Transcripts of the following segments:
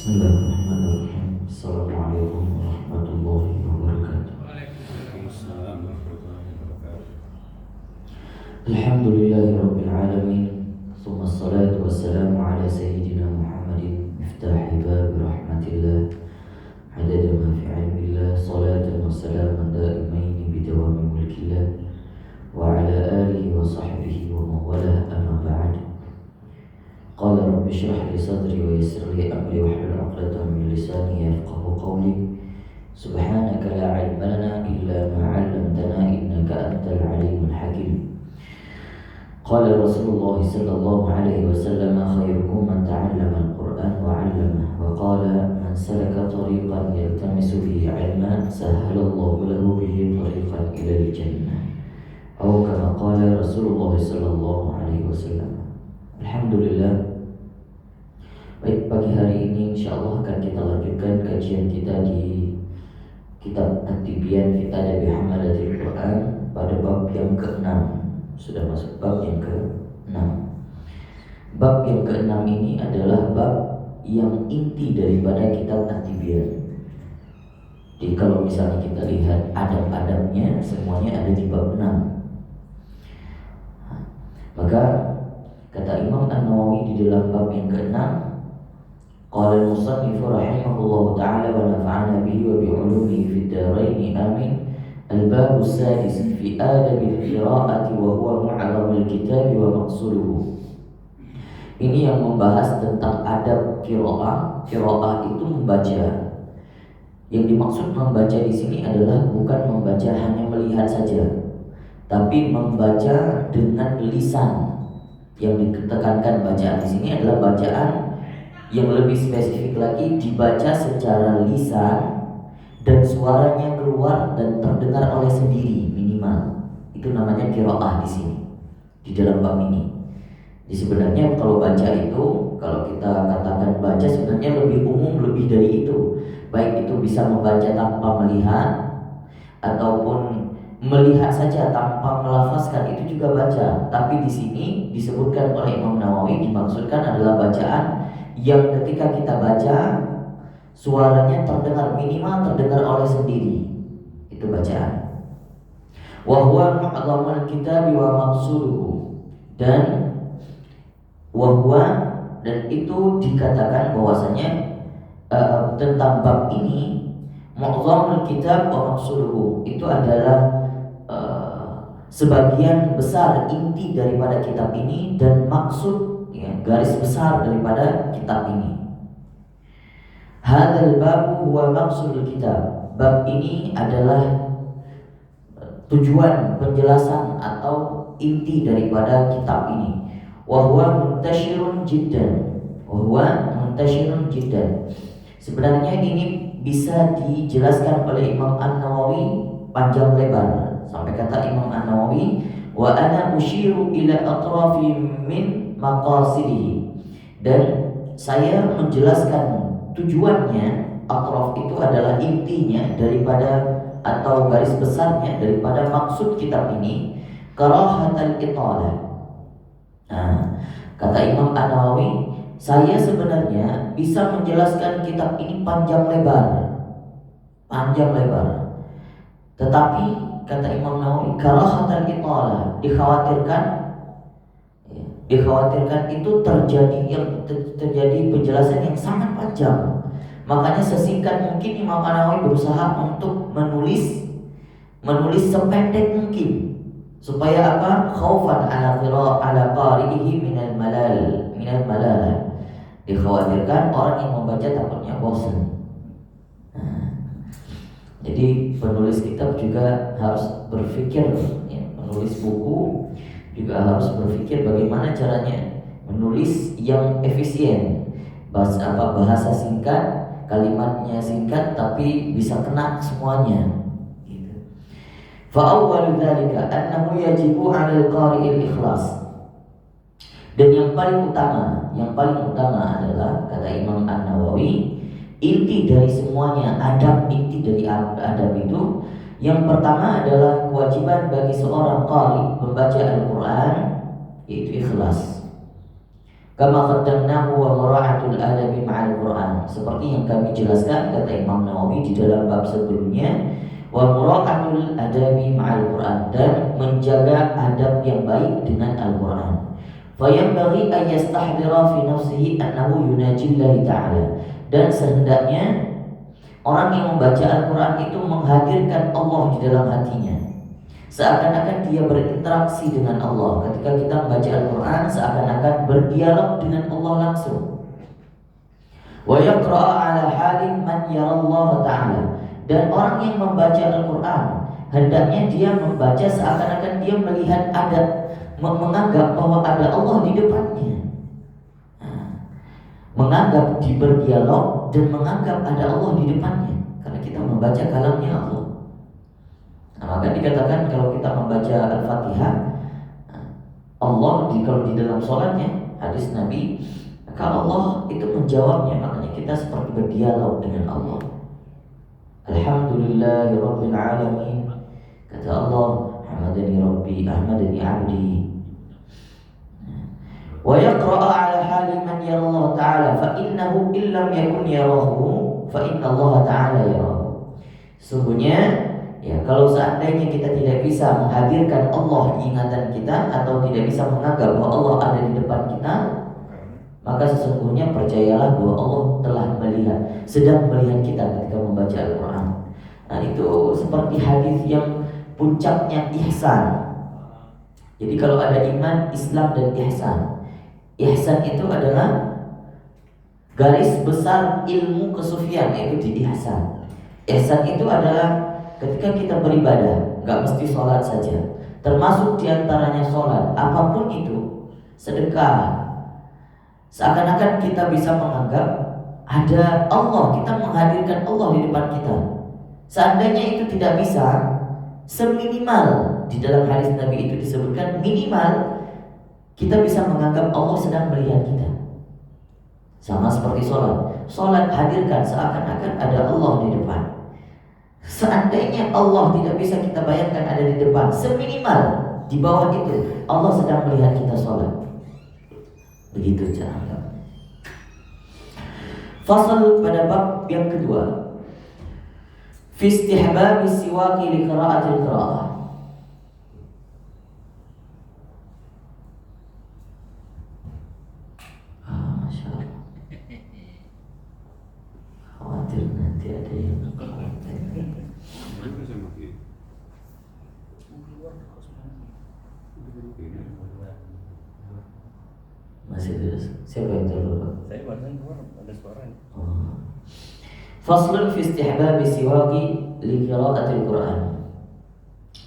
Bismillahirrahmanirrahim. Assalamualaikum warahmatullahi wabarakatuh. Waalaikumsalam warahmatullahi wabarakatuh. Alhamdulillahirabbil alamin. Tsumma assalatu wassalamu ala sayyidina Muhammadin miftahi bab rahmatillah. Adada ma fi ilmillah, salatan wa salaman daimain bidawami mulkillah wa ala alihi wa sahbihi wa mawalah, amma ba'd. Qala rabbi shrah li sadri wa yassir li amri wahlul 'uqdatam min lisani yafqahu qawli. Subhanaka la 'ilma lana illa ma 'allamtana innaka antal 'alimul hakim. Qala Rasulullah sallallahu alaihi wasallam khairukum man ta'allama al-Qur'an wa 'allamahu wa qala man salaka tariqan yaltamisu fihi 'ilman sahhalallahu lahu bihi tariqan ila al-jannah. Atau kama qala Rasulullah sallallahu alaihi wasallam. Alhamdulillah. Baik, pagi hari ini insyaallah akan kita lanjutkan kajian kita di kitab At-Tibyan fi Adabi Hamalatil Quran pada bab yang ke-6. Sudah masuk bab yang ke-6. Bab yang ke-6 ini adalah bab yang inti daripada kitab At-Tibyan. Jadi kalau misalnya kita lihat adab-adabnya semuanya ada di bab 6. Maka kata Imam An-Nawawi di dalam bab yang ke-6, qala al-musannif rahimahullahu ta'ala wa nafa'ana bihi wa bi'ulumihi fid dharain amin. Al-bab as-sadis fi adab al-qira'ati wa huwa mu'allam al-kitab wa maqsuduhu. Ini yang membahas tentang adab qira'ah. Qira'ah itu membaca. Yang dimaksud membaca di sini adalah bukan membaca hanya melihat saja, tapi membaca dengan lisan. Yang ditekankan bacaan di sini adalah bacaan yang lebih spesifik lagi, dibaca secara lisan dan suaranya keluar dan terdengar oleh sendiri minimal. Itu namanya qiraah di sini di dalam bab ini. Jadi sebenarnya kalau baca itu, kalau kita katakan baca sebenarnya lebih umum, lebih dari itu. Baik itu bisa membaca tanpa melihat ataupun melihat saja tanpa melafazkan, itu juga baca. Tapi di sini disebutkan oleh Imam Nawawi, dimaksudkan adalah bacaan yang ketika kita baca suaranya terdengar, minimal terdengar oleh sendiri. Itu bacaan. Wa huwa mu'dhamul kitab wa maqsuduhu. Dan wa huwa, dan itu dikatakan bahwasanya tentang bab ini mu'dhamul kitab wa maqsuduhu itu adalah sebagian besar inti daripada kitab ini dan maksud, ya, garis besar daripada kitab ini. Hadzal babu huwa maqsudul kitab. Bab ini adalah tujuan, penjelasan atau inti daripada kitab ini. Wa huwa muntashirun jiddan. Wa huwa muntashirun jiddan. Sebenarnya ini bisa dijelaskan oleh Imam An-Nawawi panjang lebar. Sampai kata Imam An-Nawawi, wa ana usyiru ila atrafi min maqasidihi. Dan saya menjelaskan tujuannya. Atraf itu adalah intinya daripada atau garis besarnya daripada maksud kitab ini, karahatal italah. Nah, kata Imam An-Nawawi, saya sebenarnya bisa menjelaskan kitab ini panjang lebar. Panjang lebar. Tetapi kata Imam Nawawi, karahatal italah, dikhawatirkan itu terjadi penjelasan yang sangat panjang. Makanya sesingkat mungkin Imam An-Nawawi berusaha untuk menulis sependek mungkin, supaya apa? Khaufan ala qari'ihi minal malal. Dikhawatirkan orang yang membaca takutnya bosan. Jadi penulis kitab juga harus berpikir, ya, penulis buku juga harus berpikir bagaimana caranya menulis yang efisien. Bahasa singkat, kalimatnya singkat tapi bisa kena semuanya. Gitu. Fa awwalu dzalika annahu yajibu 'alal qari'il ikhlas. Dan yang paling utama adalah kata Imam An-Nawawi, inti dari semuanya, inti dari adab itu, yang pertama adalah kewajiban bagi seorang qari membaca Al-Quran, yaitu ikhlas. Kama qaddamnahu wa mura'atul adabi ma'al Qur'an. Seperti yang kami jelaskan kata Imam Nawawi di dalam bab sebelumnya, wa mura'atul adabi ma'al Qur'an, dan menjaga adab yang baik dengan Al-Qur'an. Fa yanbaghi an yastahdira fi nafsihi annahu yunajillahi ta'ala. Dan sehendaknya orang yang membaca Al-Qur'an itu menghadirkan Allah di dalam hatinya, seakan-akan dia berinteraksi dengan Allah. Ketika kita membaca Al-Quran, seakan-akan berdialog dengan Allah langsung. Wa yaqra'a ala halin man yarallahu ta'ala. Dan orang yang membaca Al-Quran, hendaknya dia membaca seakan-akan dia melihat menganggap bahwa ada Allah di depannya. Menganggap di berdialog dan menganggap ada Allah di depannya, karena kita membaca kalamnya Allah. Maka dikatakan kalau kita membaca Al-Fatihah, Allah kalau di dalam sholatnya, hadis Nabi, maka Allah itu menjawabnya. Makanya kita seperti berdialog dengan Allah. Alhamdulillahirabbil alamin. Kata Allah, hamadani rabbi, ahmadani abdi. Wa yaqra'a ala hali man yara Allah ta'ala, fa innahu illam yakun yarahu fa inna Allah ta'ala yarahu. Sungguhnya, ya, kalau seandainya kita tidak bisa menghadirkan Allah di ingatan kita, atau tidak bisa menganggap bahwa Allah ada di depan kita, maka sesungguhnya percayalah bahwa Allah telah sedang melihat kita ketika membaca Al-Quran. Nah, itu seperti hadis yang puncaknya ihsan. Jadi kalau ada iman, Islam, dan ihsan. Ihsan itu adalah garis besar ilmu kesufian, yaitu di ihsan. Ihsan itu adalah ketika kita beribadah, gak mesti sholat saja, termasuk diantaranya sholat, apapun itu, sedekah, seakan-akan kita bisa menganggap ada Allah, kita menghadirkan Allah di depan kita. Seandainya itu tidak bisa, seminimal di dalam hadis Nabi itu disebutkan, minimal kita bisa menganggap Allah sedang melihat kita. Sama seperti sholat, sholat hadirkan seakan-akan ada Allah di depan. Seandainya Allah tidak bisa kita bayangkan ada di depan, seminimal di bawah itu Allah sedang melihat kita sholat. Begitu cara. Fasal pada bab yang kedua, fi istihbabi siwaki li qira'atil qira'ah. Masya Allah. Khawatir nanti ada yang masih terus. Siapa yang terlupa? Saya barusan keluar ada suara. Faslun fi istihbabi siwaki li qira'atil Qur'an.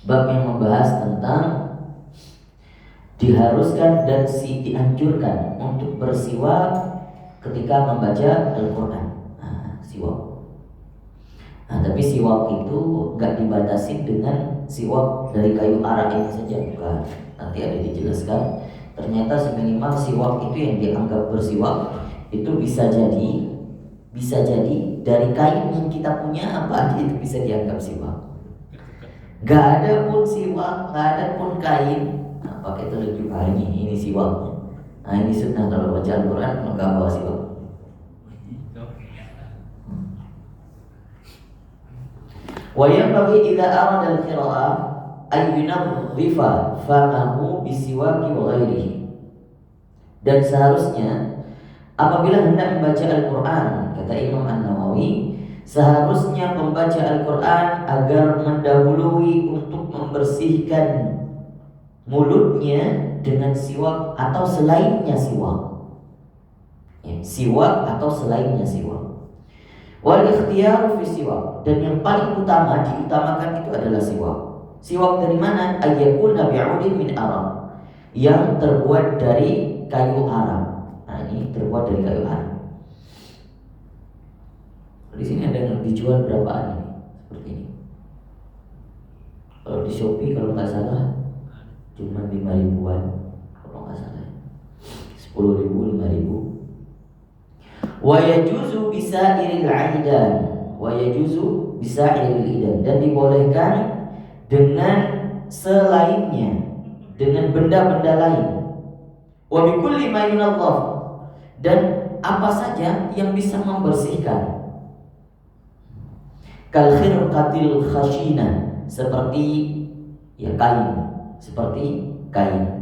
Bab yang membahas tentang diharuskan dan dianjurkan untuk bersiwak ketika membaca Al-Quran. Siwak. Tapi siwak itu gak dibatasi dengan siwak dari kayu arak ini saja, bukan. Nanti ada dijelaskan. Ternyata seminimal siwak itu yang dianggap bersiwak itu bisa jadi dari kain yang kita punya, apa aja itu bisa dianggap siwak. Gak ada pun siwak, gak ada pun kain, pakai telunjuk ini siwaknya. Nah, ini sunnah kalau baca Al-Quran nggak bawa siwak. Wa yanbaghi idza arada al-qira'ah ay yunadhifa famahu bisiwaki wa ghairihi. Dan seharusnya apabila hendak membaca Al-Quran, kata Imam An-Nawawi, seharusnya pembaca Al-Quran agar mendahului untuk membersihkan mulutnya dengan siwak atau selainnya siwak. Siwak atau selainnya siwak. Wal ikhtiyaru fi siwak, dan yang paling utama diutamakan itu adalah siwak. Siwak dari mana? Ayyakuna bi'udin min aram, yang terbuat dari kayu aram. Nah, ini terbuat dari kayu aram. Di sini ada yang dijual berapaan ini? Seperti ini. Kalau di Shopee kalau nggak salah cuma 5 ribuan, kalau nggak salah 10 ribu, 5 ribu. Wa yajuzu bisairil aidan, wa yajuzu bisairil idan, dan dibolehkan dengan selainnya, dengan benda-benda lain. Wa bikulli ma yunadhaf, dan apa saja yang bisa membersihkan. Kal khirqatil khashina, seperti ya kain, seperti kain.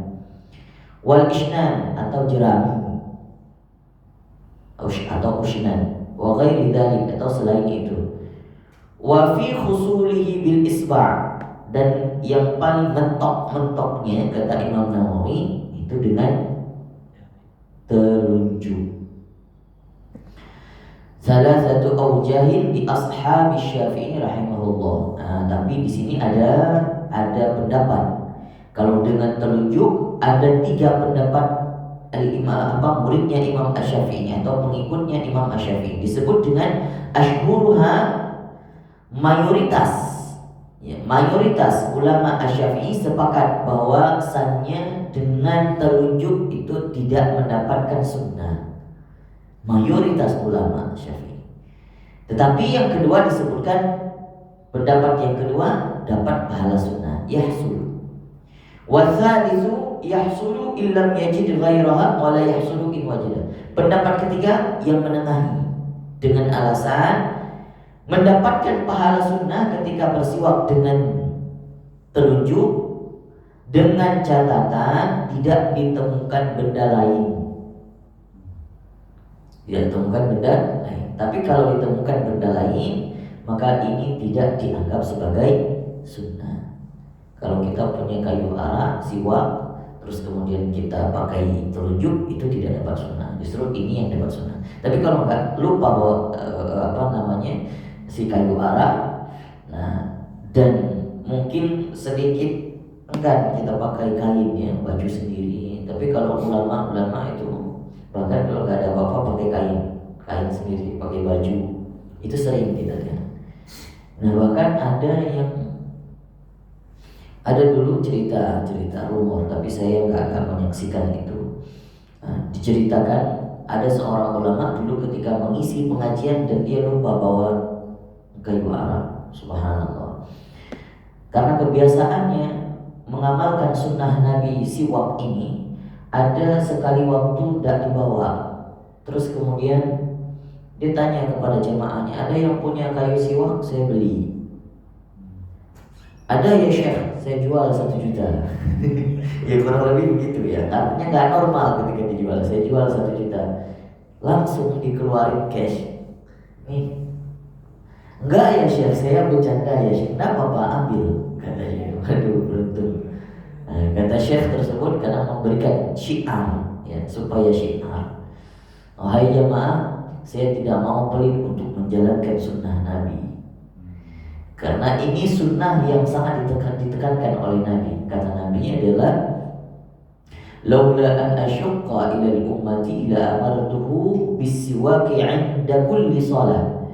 Wal isnan, atau jerami, atau usnan, wa ghairi dzalik, atau selain itu. Wa fi khusulihi bil isba', dan yang paling mentok-mentoknya kata Imam Nawawi itu dengan telunjuk. Salah satu aujahin di ashab Syafi'i rahimahullah. Nah, tapi di sini ada pendapat. Kalau dengan telunjuk ada 3 pendapat al-imam muridnya Imam Asy-Syafi'i atau pengikutnya Imam Asy-Syafi'i. Disebut dengan asyhuruha, mayoritas ulama Asy-Syafi'i sepakat bahwasannya dengan telunjuk itu tidak mendapatkan sunnah. Mayoritas ulama Syafi'i. Tetapi yang kedua disebutkan, pendapat yang kedua dapat pahala sunnah, yahsul. Wa tsalitsu yahsulu illam yajid ghairaha wa la yahsulu in wajada. Pendapat ketiga yang menengahi dengan alasan mendapatkan pahala sunnah ketika bersiwak dengan telunjuk, dengan catatan tidak ditemukan benda lain. Tidak ditemukan benda lain. Tapi kalau ditemukan benda lain, maka ini tidak dianggap sebagai sunnah. Kalau kita punya kayu arang, siwak, terus kemudian kita pakai telunjuk, itu tidak dapat sunnah. Justru ini yang dapat sunnah. Tapi kalau nggak lupa bahwa si kayu arang, nah, dan mungkin sedikit enggan kita pakai kain ya, baju sendiri. Tapi kalau ulama itu bahkan kalau nggak ada apa-apa pakai kain sendiri, pakai baju, itu sering kita lihat. Nah, bahkan ada dulu cerita rumor, tapi saya nggak menyaksikan itu. Nah, diceritakan ada seorang ulama dulu ketika mengisi pengajian dan dia lupa bawa kayu arang. Subhanallah. Karena kebiasaannya mengamalkan sunnah Nabi siwak ini, ada sekali waktu tidak dibawa. Terus kemudian dia tanya kepada jamaahnya, ada yang punya kayu siwak? Saya beli. Ada ya Syekh, saya jual 1 juta. Ya kurang lebih begitu ya. Artinya nggak normal ketika dijual. Saya jual 1 juta. Langsung dikeluarin cash. Nih. Enggak ya Syekh, saya bercanda ya Syekh. Enggak apa-apa, ambil, katanya. Waduh, beruntung. Nah, kata Syekh tersebut karena memberikan syiar ya, supaya syiar. Wahai jamaah, saya tidak mau pelit untuk menjalankan sunnah Nabi. Karena ini sunnah yang sangat ditekankan oleh Nabi. Kata Nabi adalah laula an asyqa ila al-ummati la amartuhu bisiwaki 'inda kulli shalah.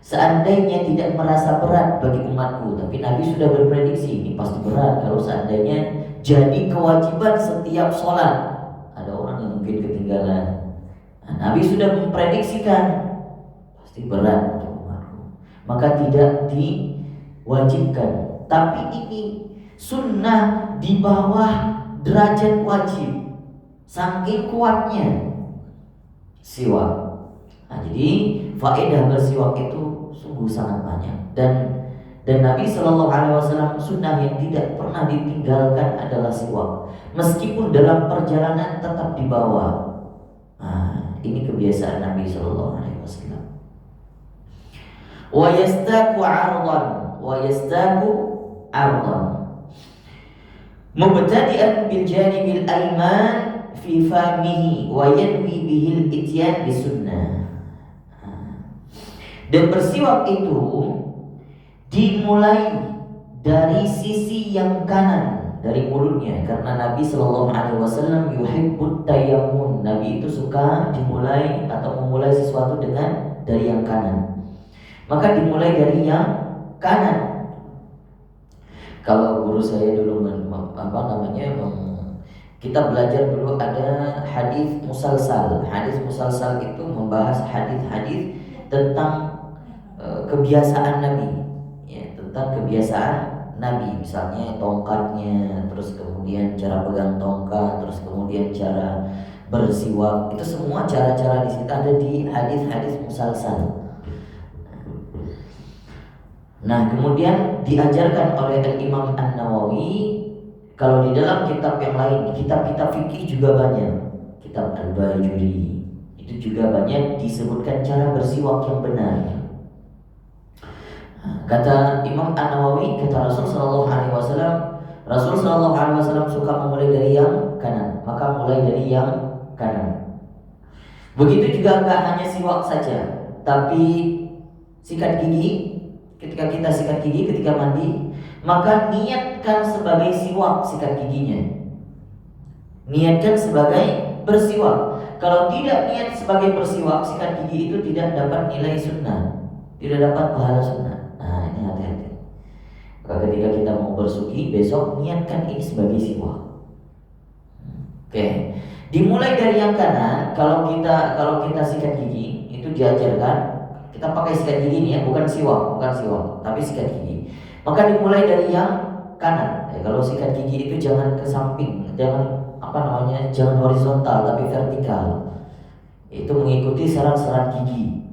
Seandainya tidak merasa berat bagi umatku, tapi Nabi sudah berprediksi ini pasti berat kalau seandainya jadi kewajiban setiap sholat. Ada orang yang mungkin ketinggalan. Nah, Nabi sudah memprediksikan pasti berat untuk umatku, maka tidak diwajibkan. Tapi ini sunnah di bawah derajat wajib, saking kuatnya siwak. Nah, jadi faedah bersiwak itu sungguh sangat banyak, dan Nabi Shallallahu Alaihi Wasallam sunnah yang tidak pernah ditinggalkan adalah siwak, meskipun dalam perjalanan tetap dibawa. Nah, ini kebiasaan Nabi Shallallahu Alaihi Wasallam. Wa yastaku ardan, mubtadi'an bil janibil ayman fi famihi wa yanwi bihil ityan bisunnah. Dan bersiwak itu dimulai dari sisi yang kanan dari mulutnya, karena Nabi Shallallahu Alaihi Wasallam yuhibbut tayammun. Nabi itu suka dimulai atau memulai sesuatu dari yang kanan. Maka dimulai dari yang kanan. Kalau guru saya dulu kita belajar dulu ada hadis musalsal. Hadis musalsal itu membahas hadis-hadis tentang kebiasaan Nabi, ya, tentang kebiasaan Nabi, misalnya tongkatnya, terus kemudian cara pegang tongkat, terus kemudian cara bersiwak. Itu semua cara-cara di situ ada di hadis-hadis musalsal. Nah, kemudian diajarkan oleh Imam An-Nawawi, kalau di dalam kitab yang lain, kitab-kitab fikih juga banyak. Kitab Al-Bajuri itu juga banyak disebutkan cara bersiwak yang benar. Kata Imam An-Nawawi, kata Rasul sallallahu alaihi wasallam, Rasul sallallahu alaihi wasallam suka memulai dari yang kanan, maka mulai dari yang kanan. Begitu juga enggak hanya siwak saja, tapi sikat gigi. Ketika kita sikat gigi ketika mandi, maka niatkan sebagai siwak sikat giginya. Niatkan sebagai bersiwak. Kalau tidak niat sebagai bersiwak sikat gigi itu tidak dapat nilai sunnah, tidak dapat pahala sunnah. Nah, ini hati-hati. Maka ketika kita mau bersuci besok, niatkan ini sebagai siwak. Oke. Dimulai dari yang kanan. Kalau kita sikat gigi itu diajarkan kita pakai sikat gigi nih ya, bukan siwak, tapi sikat gigi. Maka dimulai dari yang kanan. Ya, kalau sikat gigi itu jangan ke samping, jangan jangan horizontal tapi vertikal. Itu mengikuti serat-serat gigi.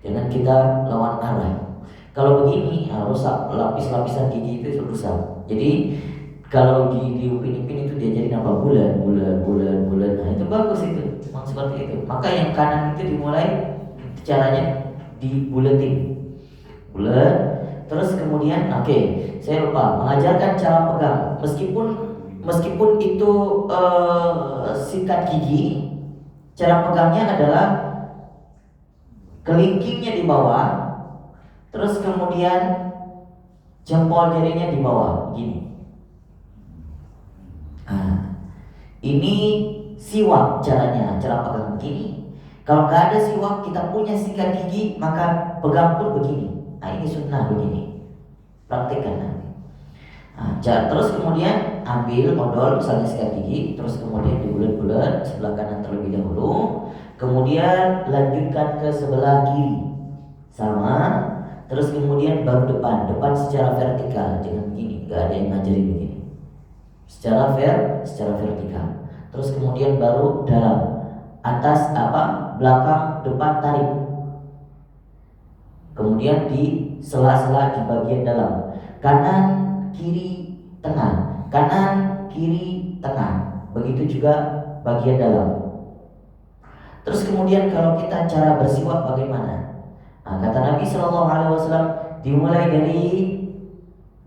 Jangan kita lawan arah. Kalau begini rusak, lapis-lapisan gigi itu rusak. Jadi kalau di Upin-Ipin itu diajarin apa? Bulan. Nah, itu bagus itu. Memang seperti itu. Maka yang kanan itu dimulai caranya dibuletin. Bulat. Terus kemudian saya lupa mengajarkan cara pegang. Meskipun itu sikat gigi, cara pegangnya adalah kelingkingnya di bawah, terus kemudian jempol jarinya di bawah, begini. Ini siwak caranya, cara pegang begini. Kalau nggak ada siwak, kita punya sikat gigi, maka pegang pun begini. Nah, ini sunnah begini. Praktikkan nanti. Terus kemudian ambil odol, misalnya sikat gigi, terus kemudian dibulat-bulat sebelah kanan terlebih dahulu, kemudian lanjutkan ke sebelah kiri, sama. Terus kemudian baru depan secara vertikal, jangan begini. Nggak ada yang ngajarin begini. Secara vertikal. Terus kemudian baru dalam. Atas belakang depan tarik. Kemudian di sela-sela di bagian dalam. Kanan, kiri, tengah. Kanan, kiri, tengah. Begitu juga bagian dalam. Terus kemudian kalau kita cara bersiwak bagaimana? Kata Nabi SAW dimulai dari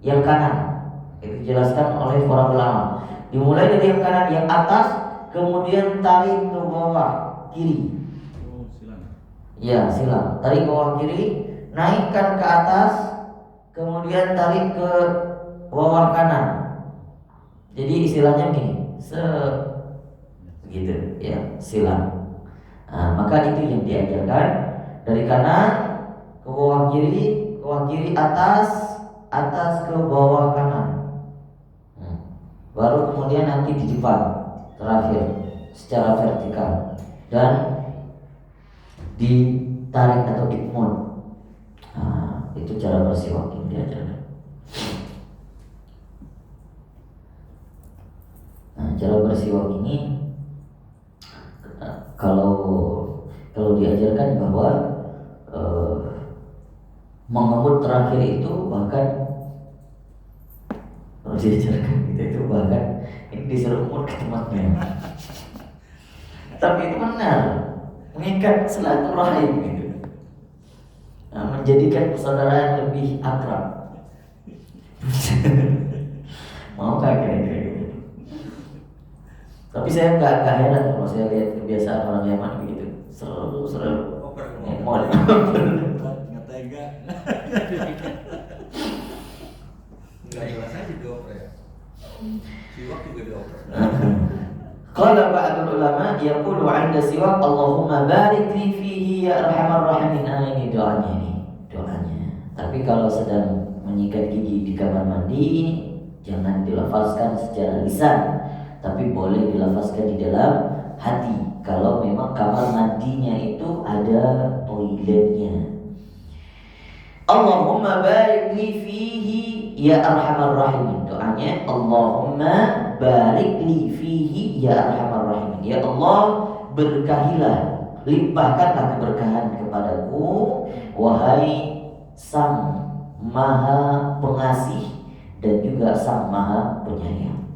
yang kanan. Itu dijelaskan oleh para ulama. Dimulai dari yang kanan, yang atas, kemudian tarik ke bawah kiri. Silang. Ya, silang. Tarik ke bawah kiri, naikkan ke atas, kemudian tarik ke bawah kanan. Jadi istilahnya gini, begitu ya, silang. Maka itu yang diajarkan dari kanan ke bawah kiri, atas ke bawah kanan. Baru kemudian nanti di depan. Terakhir secara vertikal dan ditarik atau dikmun. Itu cara bersiwak yang diajarkan. Cara bersiwak ini kalau diajarkan bahwa mengemut terakhir itu bahkan kalau diajarkan itu bahkan ini disuruh umur ke temannya. Tapi itu benar, mengikat silaturahim gitu. Menjadikan persaudaraan lebih akrab. Mau kayak gitu. Tapi saya nggak heran kalau saya lihat kebiasaan orang Yaman begitu. Seru. Emot. Nggak tega. Nggak jelas aja dioper ya. Siwak juga dioper. Qala ba'dul ulama yaqulu 'inda siwak Allahumma barik li fihi ya arhamar rahimin. Ini doanya. Tapi kalau sedang menyikat gigi di kamar mandi, jangan dilafazkan secara lisan, tapi boleh dilafazkan di dalam hati. Kalau memang kamar mandinya itu ada toiletnya. Allahumma barik li fihi ya arhamar rahimin. Doanya Allahumma barik li fihi ya arhamar rahimin. Ya Allah, berkahilah, limpahkanlah keberkahan kepadaku, wahai Sang Maha Pengasih dan juga Sang Maha Penyayang.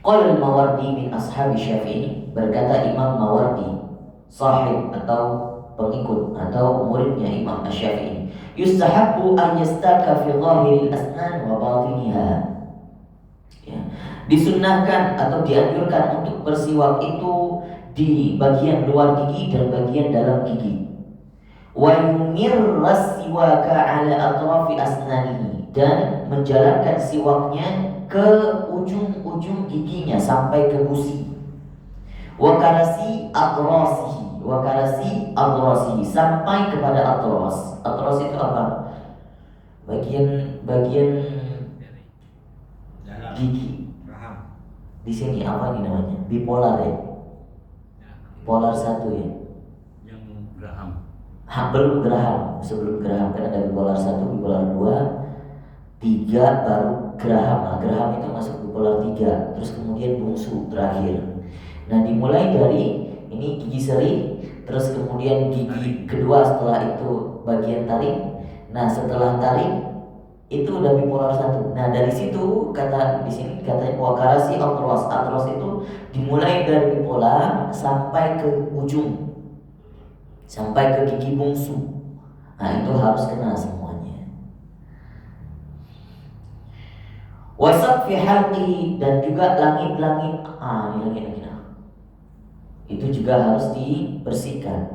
Qala al-Mawardi min ashabi Syafi'i, berkata Imam Mawardi, sahib atau pengikut atau muridnya Imam Asy-Syafi'i, yustahabbu an yastaka fi dhahiril asnan wa batiniha. Ya, disunnahkan atau dianjurkan untuk bersiwak itu di bagian luar gigi dan bagian dalam gigi. Wa yumirras siwaka ala atrafi asnanihi, dan menjalankan siwaknya ke ujung-ujung giginya sampai ke gusi. Wa karasi adrasihi, sampai kepada atras. Atras itu apa? Bagian gigi. Di sini apa ini namanya? Bipolar ya? Polar 1 ya? Yang geraham. Belum geraham, sebelum geraham kan ada bipolar 1, bipolar 2, 3 baru geraham. Nah, geraham itu masuk bipolar 3, terus kemudian bungsu terakhir. Nah, dimulai dari ini gigi seri, terus kemudian gigi kedua setelah itu bagian taring. Nah, setelah taring itu udah bipolar 1. Nah, dari situ kata di sini katanya wakarasi atros. Atros itu dimulai dari bipolar sampai ke ujung, sampai ke gigi bungsu. Nah, itu harus kena semuanya. Wasaq fi halqi, dan juga langit-langit. Ini langit-langit. Itu juga harus dibersihkan.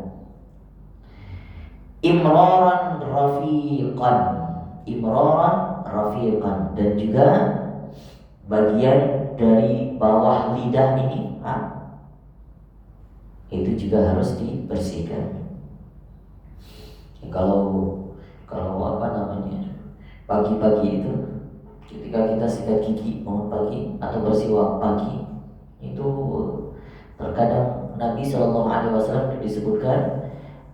Imraran rafiqan, dan juga bagian dari bawah lidah ini, itu juga harus dibersihkan. Kalau apa namanya, pagi-pagi itu ketika kita sikat gigi bangun pagi atau bersiwak pagi, itu terkadang Nabi SAW disebutkan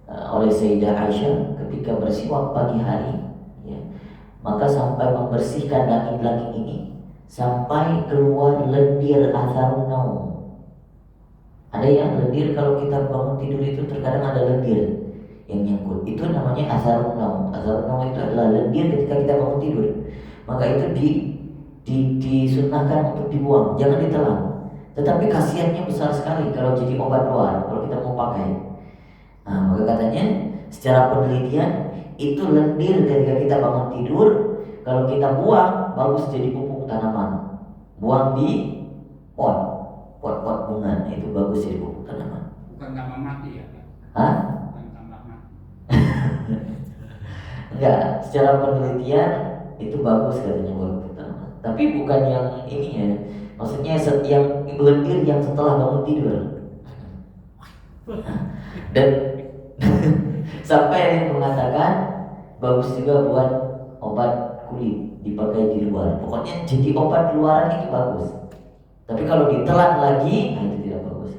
oleh Sayyidah Aisyah ketika bersiwak pagi hari, ya, maka sampai membersihkan langit-langit ini sampai keluar lendir atharun naum. Ada yang lendir kalau kita bangun tidur itu terkadang ada lendir yang nyangkut. Itu namanya atharun naum. Atharun naum itu adalah lendir ketika kita bangun tidur. Maka itu disunnahkan untuk dibuang, jangan ditelan. Tetapi khasiatnya besar sekali kalau jadi obat luar, kalau kita mau pakai. Nah, maka katanya secara penelitian itu lendir ketika kita bangun tidur, kalau kita buang bagus jadi pupuk tanaman. Buang di pot bunga, itu bagus jadi pupuk tanaman. Bukan tambah mati ya? Bukan tambah mati. Enggak, secara penelitian itu bagus katanya buat pupuk tanaman. Tapi bukan yang ini ya. Maksudnya yang lendir yang setelah bangun tidur. Dan sampai ada yang mengatakan bagus juga buat obat kulit, dipakai di luar. Pokoknya jadi obat luaran itu bagus. Tapi kalau ditelan lagi, itu tidak bagus.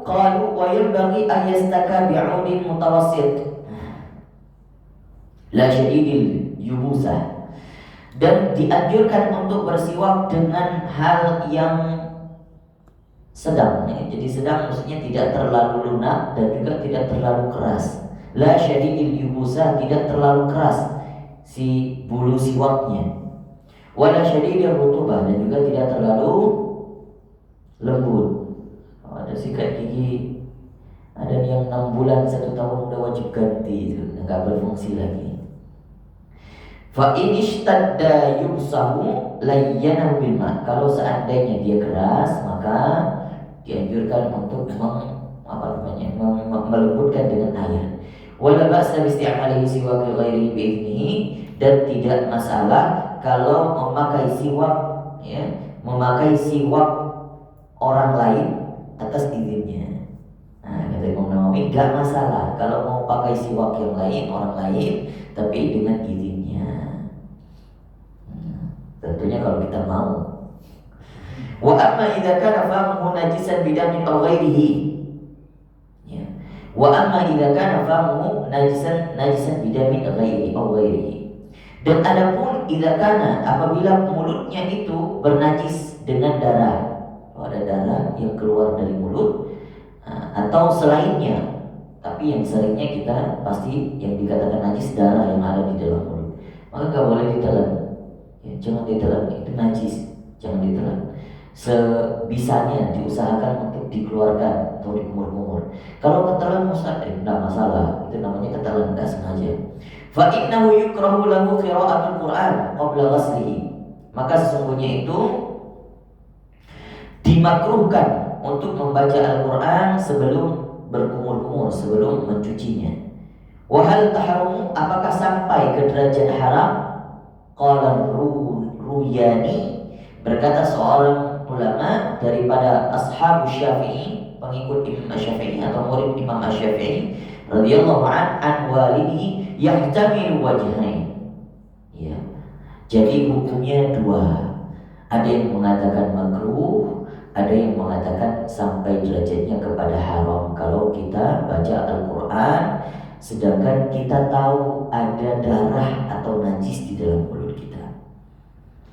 Qalu wa yanbaghi an yastaka bi'udin mutawassit la syadidil yubusah, dan dianjurkan untuk bersiwak dengan hal yang sedang, ya. Jadi sedang maksudnya tidak terlalu lunak dan juga tidak terlalu keras. La syadidil yubusah, tidak terlalu keras si bulu siwaknya. Wala syadidil rutubah, dan juga tidak terlalu lembut. Ada sikat gigi, ada yang 6 bulan 1 tahun udah wajib ganti, itu nggak berfungsi lagi. Fa in ishtadda yubsahu layyanahu bil ma', kalau seandainya dia keras maka dianjurkan untuk melembutkan dengan air. Wala ba'sa bi isti'malihi siwak ghairihi bi idnihi, dan tidak masalah kalau memakai siwak, ya, memakai siwak orang lain atas izinnya. Nah, kata Imam Nawawi, gak masalah kalau mau pakai siwak yang lain, orang lain, tapi dengan izinnya. Tentunya kalau kita mau. Wa amma idza kana famuhu najisan bidamin aw ghairihi. Ya. Wa amma idza kana famuhu najisan bidamin ghairihi aw ghairihi. Dan adapun idza kana, apabila mulutnya itu bernajis dengan darah, kalau ada darah yang keluar dari mulut atau selainnya, tapi yang seringnya kita pasti yang dikatakan najis darah yang ada di dalam mulut, maka nggak boleh ditelan. Ya, jangan ditelan, itu najis, jangan ditelan. Sebisanya diusahakan untuk dikeluarkan atau dikumur-kumur. Kalau ketelan mustahil, tidak masalah, itu namanya ketelan tidak sengaja. Fa innahu yukrahu lahu qira'atul Qur'an qabla ghaslihi. Maka sesungguhnya itu dimakruhkan untuk membaca Al-Qur'an sebelum berkumur-kumur, sebelum mencucinya. Wa hal tahrumu, apakah sampai ke derajat haram? Qala Ruyani, berkata seorang ulama daripada ashab Syafi'i, pengikut Imam Syafi'i atau murid Imam Syafi'i radhiyallahu an walidihi, yahtamilu wajhain. Ya. Jadi hukumnya dua. Ada yang mengatakan makruh, ada yang mengatakan sampai derajatnya kepada haram kalau kita baca Al-Qur'an sedangkan kita tahu ada darah atau najis di dalam mulut kita.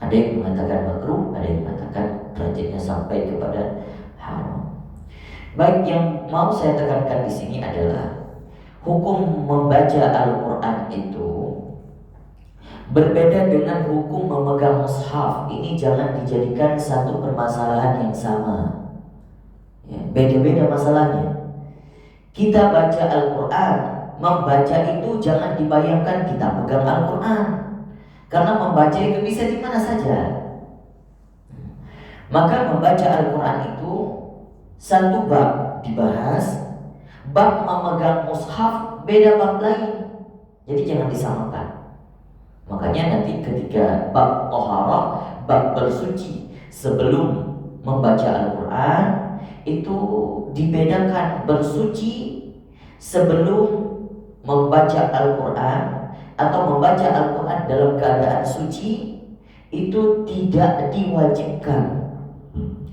Ada yang mengatakan makruh, ada yang mengatakan derajatnya sampai kepada haram. Baik, yang mau saya tekankan di sini adalah hukum membaca Al-Qur'an itu berbeda dengan hukum memegang mushaf. Ini jangan dijadikan satu permasalahan yang sama. Ya, beda-beda masalahnya. Kita baca Al-Qur'an, membaca itu jangan dibayangkan kita pegang Al-Qur'an. Karena membaca itu bisa di mana saja. Maka membaca Al-Qur'an itu satu bab dibahas, bab memegang mushaf beda bab lain. Jadi jangan disamakan. Makanya nanti ketika bab taharah, bab bersuci sebelum membaca Al-Qur'an itu dibedakan bersuci sebelum membaca Al-Qur'an atau membaca Al-Qur'an dalam keadaan suci itu tidak diwajibkan.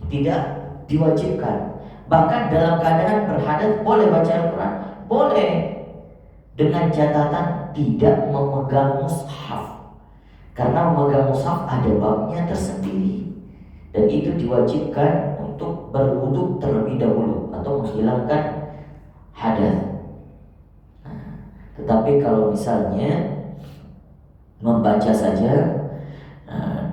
Tidak diwajibkan. Bahkan dalam keadaan berhadas boleh baca Al-Qur'an, boleh, dengan catatan tidak memegang mushaf. Karena memegang mushaf ada babnya tersendiri, dan itu diwajibkan untuk berwudu terlebih dahulu atau menghilangkan hadas. Tetapi kalau misalnya membaca saja,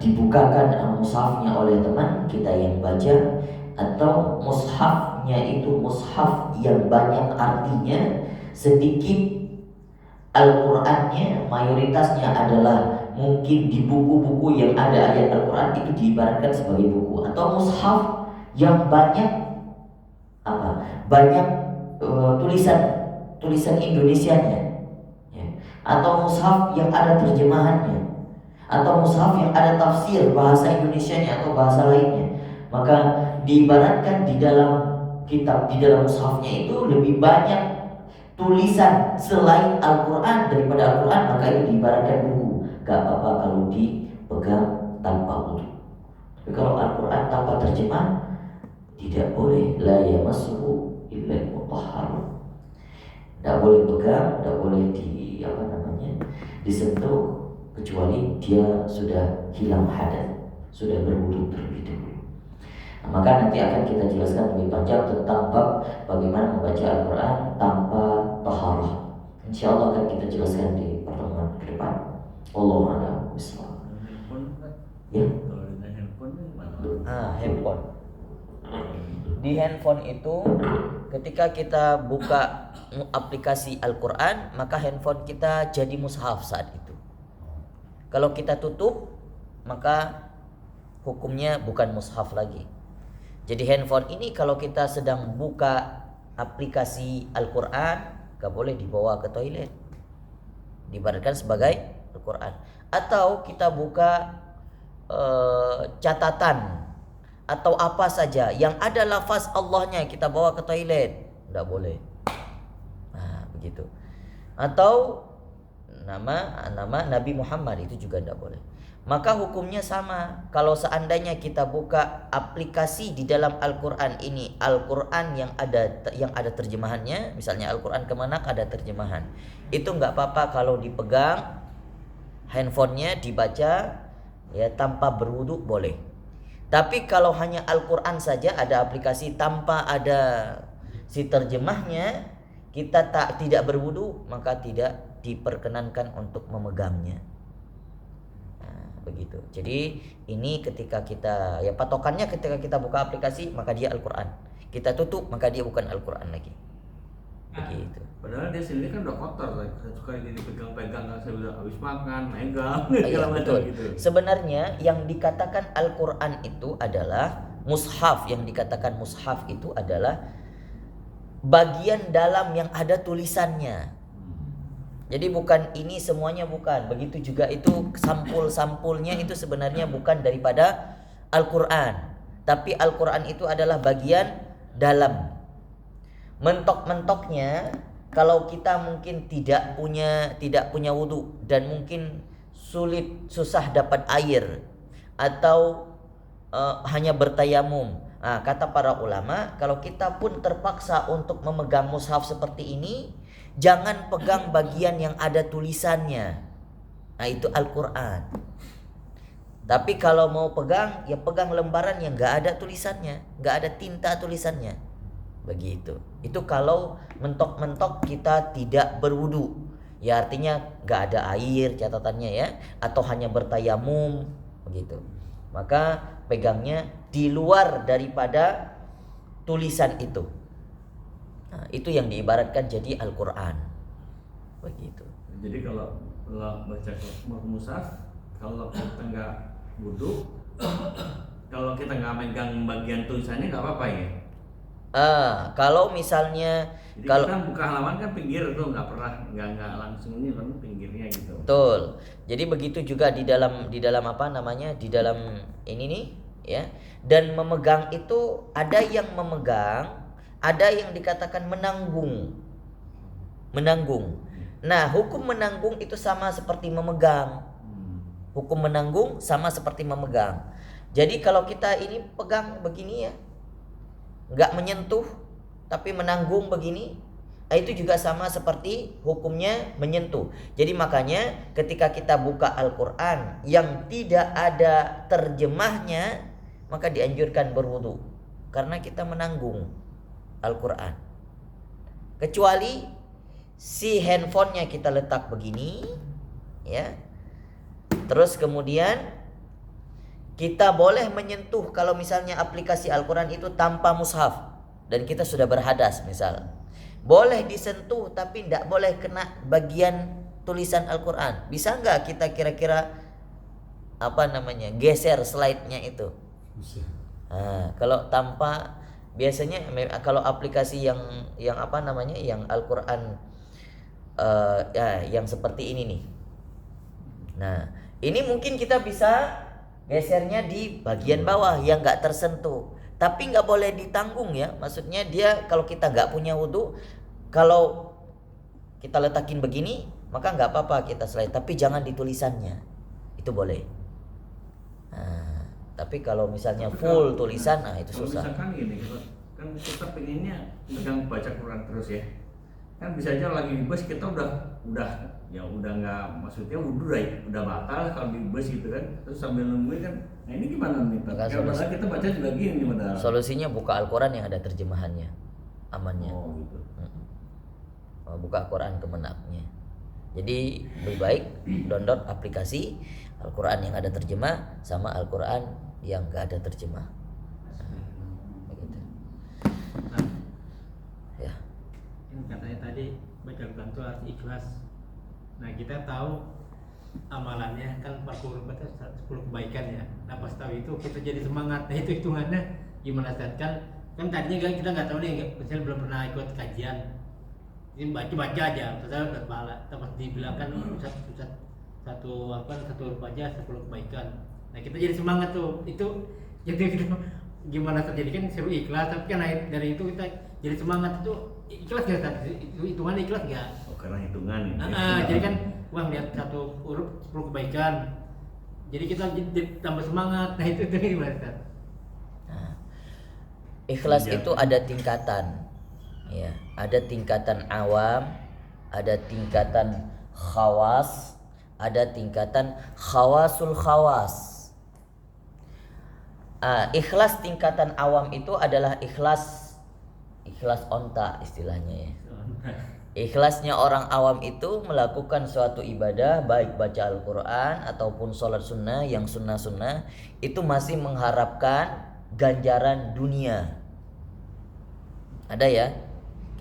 dibukakan mushafnya oleh teman kita yang baca, atau mushafnya itu mushaf yang banyak artinya, sedikit Al-Qur'annya, mayoritasnya adalah mungkin di buku-buku yang ada ayat Al-Qur'an, itu diibaratkan sebagai buku. Atau mushaf yang banyak banyak tulisan Indonesianya, ya. Atau mushaf yang ada terjemahannya, atau mushaf yang ada tafsir bahasa Indonesianya atau bahasa lainnya, maka diibaratkan di dalam kitab, di dalam mushafnya itu lebih banyak tulisan selain Al-Qur'an daripada Al-Qur'an, maka itu diibaratkan buku. Gak apa-apa kalau dipegang tanpa wudu. Tapi kalau Al-Qur'an tanpa terjemah tidak boleh. La yamassuhu illa al-mutahharun. Tidak boleh pegang, tidak boleh disentuh kecuali dia sudah hilang hadas, sudah berwudu terlebih dahulu. Maka nanti akan kita jelaskan lebih panjang tentang bab bagaimana membaca Al-Qur'an tanpa taharah. InsyaAllah akan kita jelaskan di pertemuan ke depan. Wallahu a'lam bishawab. Ya. Handphone. Di handphone itu ketika kita buka aplikasi Al-Qur'an, maka handphone kita jadi mushaf saat itu. Kalau kita tutup, maka hukumnya bukan mushaf lagi. Jadi handphone ini kalau kita sedang buka aplikasi Al-Qur'an, gak boleh dibawa ke toilet, diibaratkan sebagai Al-Qur'an. Atau kita buka catatan atau apa saja yang ada lafaz Allahnya, kita bawa ke toilet, gak boleh. Nah, begitu. Atau nama Nabi Muhammad, itu juga tidak boleh. Maka hukumnya sama. Kalau seandainya kita buka aplikasi di dalam Al-Qur'an ini, Al-Qur'an yang ada terjemahannya, misalnya Al-Qur'an Kemenak ada terjemahan, itu nggak apa-apa kalau dipegang handphonenya dibaca ya tanpa berwudu boleh. Tapi kalau hanya Al-Quran saja ada aplikasi tanpa ada si terjemahnya, kita tidak berwudu, maka tidak diperkenankan untuk memegangnya. Nah, begitu. Jadi ini ketika kita ya patokannya ketika kita buka aplikasi maka dia Al-Quran. Kita tutup maka dia bukan Al-Quran lagi. Begitu. Padahal dia sendiri kan udah kotor, satu kali dia dipegang-pegang, saya udah habis makan, megang, Iya, betul. gitu. Sebenarnya yang dikatakan Al-Quran itu adalah mushaf. Yang dikatakan mushaf itu adalah bagian dalam yang ada tulisannya. Jadi bukan ini semuanya, bukan. Begitu juga itu sampul-sampulnya itu sebenarnya bukan daripada Al-Quran. Tapi Al-Quran itu adalah bagian dalam. Mentok-mentoknya kalau kita mungkin tidak punya wudu dan mungkin susah dapat air atau hanya bertayamum. Nah, kata para ulama, kalau kita pun terpaksa untuk memegang mushaf seperti ini, jangan pegang bagian yang ada tulisannya. Nah, itu Al-Quran. Tapi kalau mau pegang, ya pegang lembaran yang gak ada tulisannya, gak ada tinta tulisannya. Begitu. Itu kalau mentok-mentok kita tidak berwudu. Ya artinya gak ada air catatannya ya, atau hanya bertayamum begitu. Maka pegangnya di luar daripada tulisan itu. Nah, itu yang diibaratkan jadi Al-Quran. Begitu. Jadi kalau baca mushaf, kalau kita nggak wudu, kalau kita nggak megang bagian tulisannya nggak apa-apa ya? Kalau misalnya jadi kalau kita buka halaman kan pinggir tuh nggak langsung ini kan pinggirnya gitu. betul. Jadi begitu juga di dalam apa namanya, di dalam ini nih ya. Dan memegang itu ada yang memegang, ada yang dikatakan menanggung. Nah, hukum menanggung itu sama seperti memegang. Hukum menanggung sama seperti memegang. Jadi kalau kita ini pegang begini ya, nggak menyentuh tapi menanggung begini, itu juga sama seperti hukumnya menyentuh. Jadi makanya ketika kita buka Al-Quran yang tidak ada terjemahnya, maka dianjurkan berwudu karena kita menanggung Al-Quran. Kecuali si handphonenya kita letak begini ya, terus kemudian kita boleh menyentuh kalau misalnya aplikasi Al-Quran itu tanpa mushaf dan kita sudah berhadas misal. Boleh disentuh tapi tidak boleh kena bagian tulisan Al-Quran. Bisa nggak kita kira-kira geser slide-nya itu? Bisa. Nah, kalau tanpa, biasanya kalau aplikasi yang yang Al-Quran yang seperti ini nih. Nah, ini mungkin kita bisa gesernya di bagian bawah yang nggak tersentuh, tapi nggak boleh ditanggung ya. Maksudnya dia kalau kita nggak punya wudu, kalau kita letakin begini maka nggak apa-apa kita slide, tapi jangan di tulisannya, itu boleh. Nah, tapi kalau misalnya full tulisan, nah itu susah. Kalau misalkan gini, kan kita pengennya megang baca Quran terus ya, kan bisa aja lagi di bus kita udah nggak, maksudnya udah batal kalau di bus gitu kan, terus sambil nungguin kan, nah ini gimana nih? Karena kita baca juga gini padahal. Solusinya buka Al-Quran yang ada terjemahannya, amannya. Oh gitu. Buka Quran kemenaknya. Jadi lebih baik download aplikasi Al-Quran yang ada terjemah sama Al-Quran yang gak ada terjemah. Begitu. Nah, Ya. ini katanya tadi baca Al-Quran itu harus ikhlas. Nah, kita tahu amalannya kan 40 kebaikan ya. Nah, pas tahu itu kita jadi semangat. Nah, itu hitungannya gimana Ustaz? Kan tadinya kita nggak tahu nih, misalnya belum pernah ikut kajian. Ini baca aja, terus dapat pahala. Pas dibilang kan satu huruf aja 10 kebaikan. Nah, kita jadi semangat tuh. Itu jadi gimana terjadi kan seru ikhlas, tapi kan dari itu kita jadi semangat itu ikhlas gak? Itu hitungannya ikhlas gak? Oh, karena hitungan ini. Jadi kan lihat satu huruf 10 kebaikan. Jadi kita jadi tambah semangat. Nah, itu gimana Ustaz? Nah, ikhlas itu ada tingkatan. Ya, ada tingkatan awam, ada tingkatan khawas, ada tingkatan khawasul khawas. Ikhlas tingkatan awam itu adalah ikhlas onta istilahnya ya. Ikhlasnya orang awam itu melakukan suatu ibadah, baik baca Al-Quran ataupun sholat sunnah yang sunnah-sunnah, itu masih mengharapkan ganjaran dunia. Ada ya,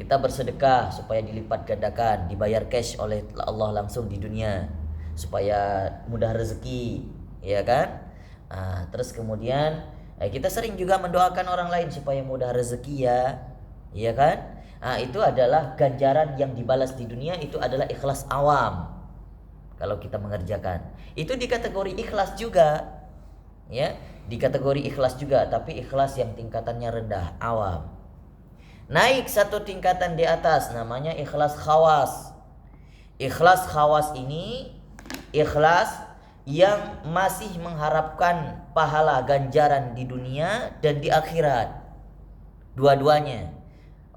kita bersedekah supaya dilipat gandakan, dibayar cash oleh Allah langsung di dunia, supaya mudah rezeki, ya kan? Terus kemudian kita sering juga mendoakan orang lain supaya mudah rezeki ya kan? Itu adalah ganjaran yang dibalas di dunia, itu adalah ikhlas awam. Kalau kita mengerjakan, itu di kategori ikhlas juga, ya, di kategori ikhlas juga, tapi ikhlas yang tingkatannya rendah, awam. Naik satu tingkatan di atas, namanya ikhlas khawas. Ikhlas khawas ini ikhlas yang masih mengharapkan pahala ganjaran di dunia dan di akhirat, dua-duanya.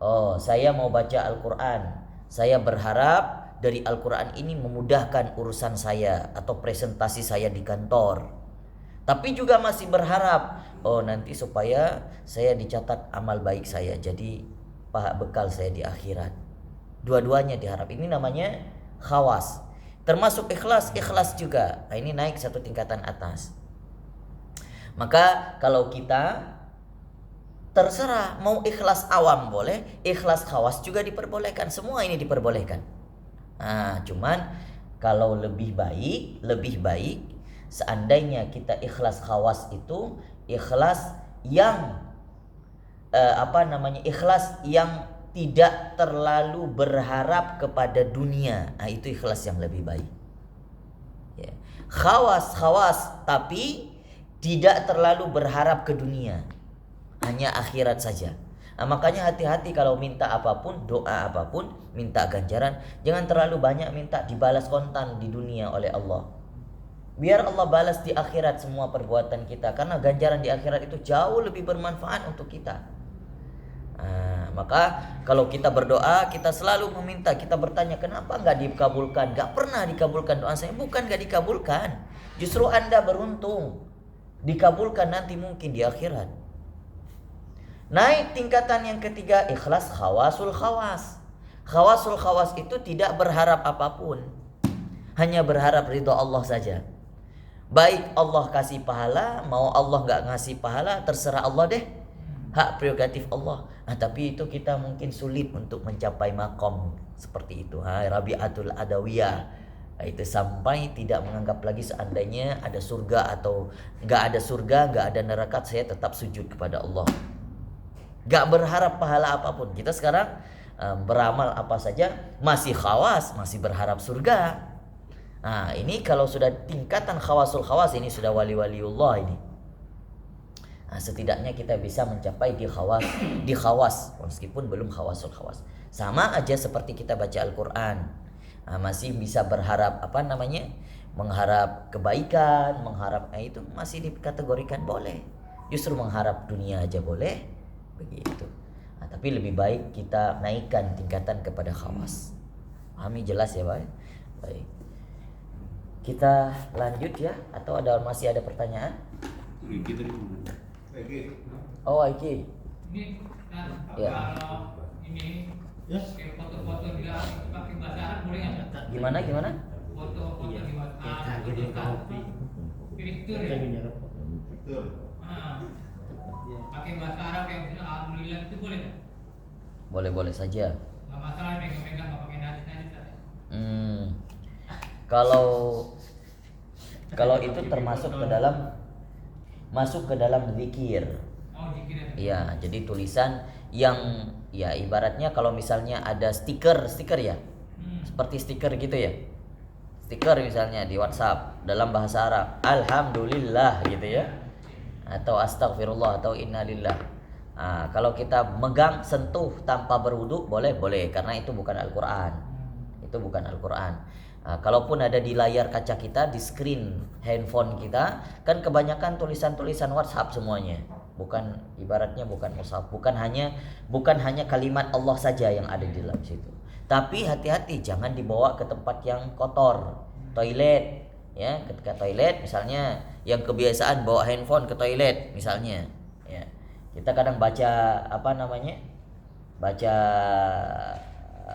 Oh, saya mau baca Al-Quran, saya berharap dari Al-Quran ini memudahkan urusan saya atau presentasi saya di kantor. Tapi juga masih berharap, oh nanti supaya saya dicatat amal baik saya, jadi bekal saya di akhirat. Dua-duanya diharap. Ini namanya khawas. Termasuk ikhlas juga. Ini naik satu tingkatan atas. Maka kalau kita terserah mau ikhlas awam boleh, ikhlas khawas juga diperbolehkan. Semua ini diperbolehkan. Cuman kalau lebih baik seandainya kita ikhlas khawas itu ikhlas yang ikhlas yang tidak terlalu berharap kepada dunia. Itu ikhlas yang lebih baik. Ya. Khawas tapi tidak terlalu berharap ke dunia, hanya akhirat saja. Makanya hati-hati kalau minta apapun, doa apapun, minta ganjaran, jangan terlalu banyak minta dibalas kontan di dunia oleh Allah. Biar Allah balas di akhirat semua perbuatan kita, karena ganjaran di akhirat itu jauh lebih bermanfaat untuk kita. Maka kalau kita berdoa, kita selalu meminta, kita bertanya kenapa nggak dikabulkan? Nggak pernah dikabulkan doa saya. Bukan nggak dikabulkan, justru Anda beruntung dikabulkan nanti mungkin di akhirat. Naik tingkatan yang ketiga, ikhlas khawasul khawas. Khawasul khawas itu tidak berharap apapun, hanya berharap ridho Allah saja. Baik Allah kasih pahala, mau Allah nggak ngasih pahala, terserah Allah deh, hak prerogatif Allah. Tapi itu kita mungkin sulit untuk mencapai makom seperti itu. Rabi'atul Adawiyah itu sampai tidak menganggap lagi seandainya ada surga atau nggak ada surga, nggak ada neraka, saya tetap sujud kepada Allah. Nggak berharap pahala apapun. Kita sekarang beramal apa saja masih khawas, masih berharap surga. Ini kalau sudah tingkatan khawasul khawas, ini sudah wali-waliullah ini. Setidaknya kita bisa mencapai di khawas meskipun belum khawasul khawas. Sama aja seperti kita baca Al-Quran. Masih bisa berharap mengharap kebaikan, itu masih dikategorikan boleh. Justru mengharap dunia aja boleh, begitu. Tapi lebih baik kita naikkan tingkatan kepada khawas. Pahami jelas ya, Pak? Baik. Kita lanjut ya, atau masih ada pertanyaan? Oh, Aiki. Ini kan Ya. kalau ini kayak foto-foto dia pakai bahasa Arab boleh nggak? Gimana? Foto-foto di WhatsApp, picture ya. Pakai bahasa Arab yang misalnya alhamdulillah itu boleh nggak? Boleh saja. Nggak masalah megang-megang nggak pakai nadis-nadis. Kalau itu termasuk masuk ke dalam zikir. Oh, zikir ya. Iya, jadi tulisan yang ya ibaratnya kalau misalnya ada stiker ya. Seperti stiker gitu ya. Stiker misalnya di WhatsApp dalam bahasa Arab, alhamdulillah gitu ya. Atau astagfirullah atau innalillah. Kalau kita megang, sentuh tanpa berwudu boleh karena itu bukan Al-Qur'an. Itu bukan Al-Qur'an. Kalaupun ada di layar kaca kita, di screen handphone kita, kan kebanyakan tulisan-tulisan WhatsApp semuanya. Ibaratnya bukan mushaf, bukan hanya kalimat Allah saja yang ada di dalam situ. Tapi hati-hati jangan dibawa ke tempat yang kotor. toilet, ya, ketika toilet misalnya yang kebiasaan bawa handphone ke toilet misalnya, ya. Kita kadang baca baca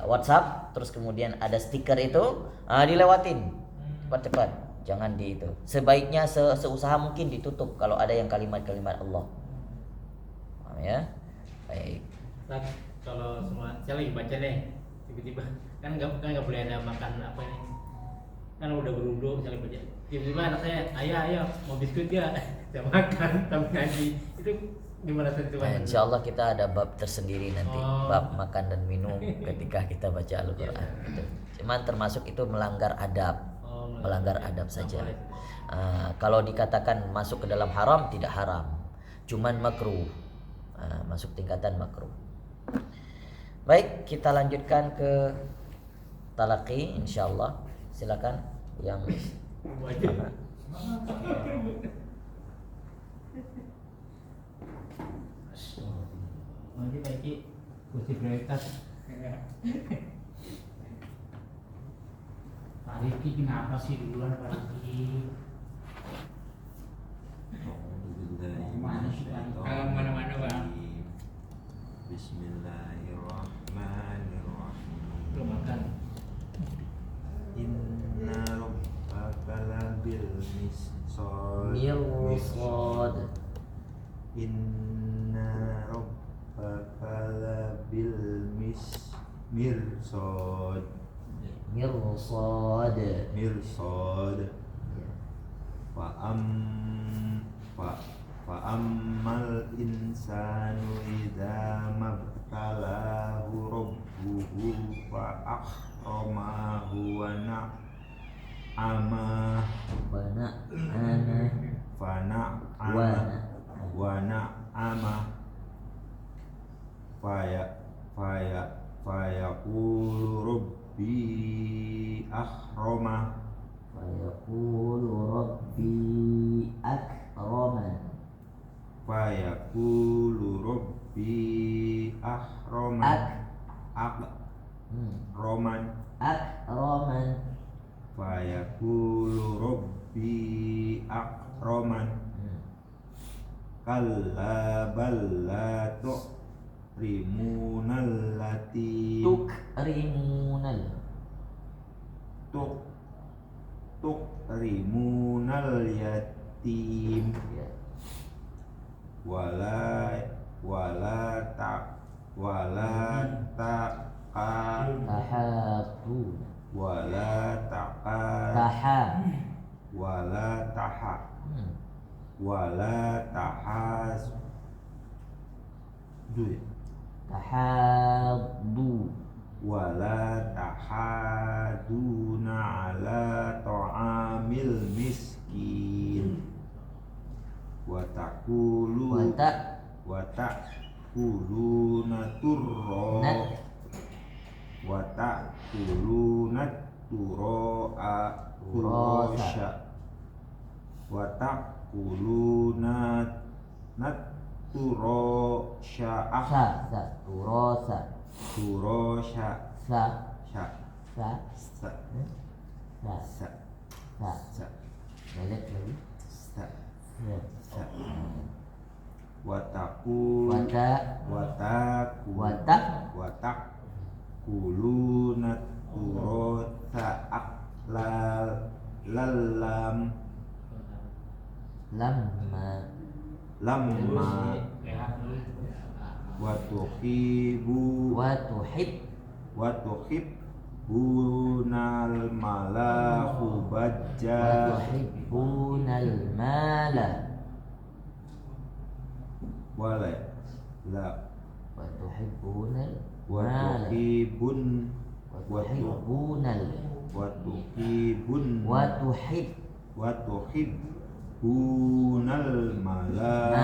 WhatsApp, terus kemudian ada stiker itu, dilewatin cepat-cepat, jangan di itu. Sebaiknya seusaha mungkin ditutup kalau ada yang kalimat-kalimat Allah. Paham ya? Baik. Nah, kalau semua saya lagi baca nih, tiba-tiba kan nggak boleh ada makan apa ini, kan udah berundung saya lagi baca, tiba-tiba anak saya, ayah mau biskuit ya, saya makan sambil ngaji, itu gimana tuh? Nah, insya Allah kita ada bab tersendiri nanti, bab makan dan minum ketika kita baca Al-Quran. Gitu. Cuman termasuk itu melanggar adab, melanggar adab saja. Kalau dikatakan masuk ke dalam haram, tidak haram, cuman makruh, masuk tingkatan makruh. Baik, kita lanjutkan ke talaqi, insya Allah. Silakan yang mana? Nanti lagi kursi prioritas. Pak Riki kenapa sih duluan Pak Riki? Mana sih Pak Riki? Kalau mana-mana bang. Bismillahirrahmanirrahim. Belum makan. Inna rabbaka labil mirsad. Mirsad. Inna rabbaka labil mirsad. Mirsad. Mirsad. Fa'ammal insanu idza mabtalahu rabbuhu fa'akramahu wa na'ama wa na'ama fayaqulu rabbi akrama Fayaqulu Rabbi akraman. fayaqulu rabbi akraman Akraman. fayaqulu rabbi akraman kalla bal la tu'rimunal lati tukrimunal yatim wala tahaduna ala ta'amil miskin wa ta'kuluna kuluna turotha aklal lamma wa tuhibbunal mala hubajja wala la watuhibbunal mala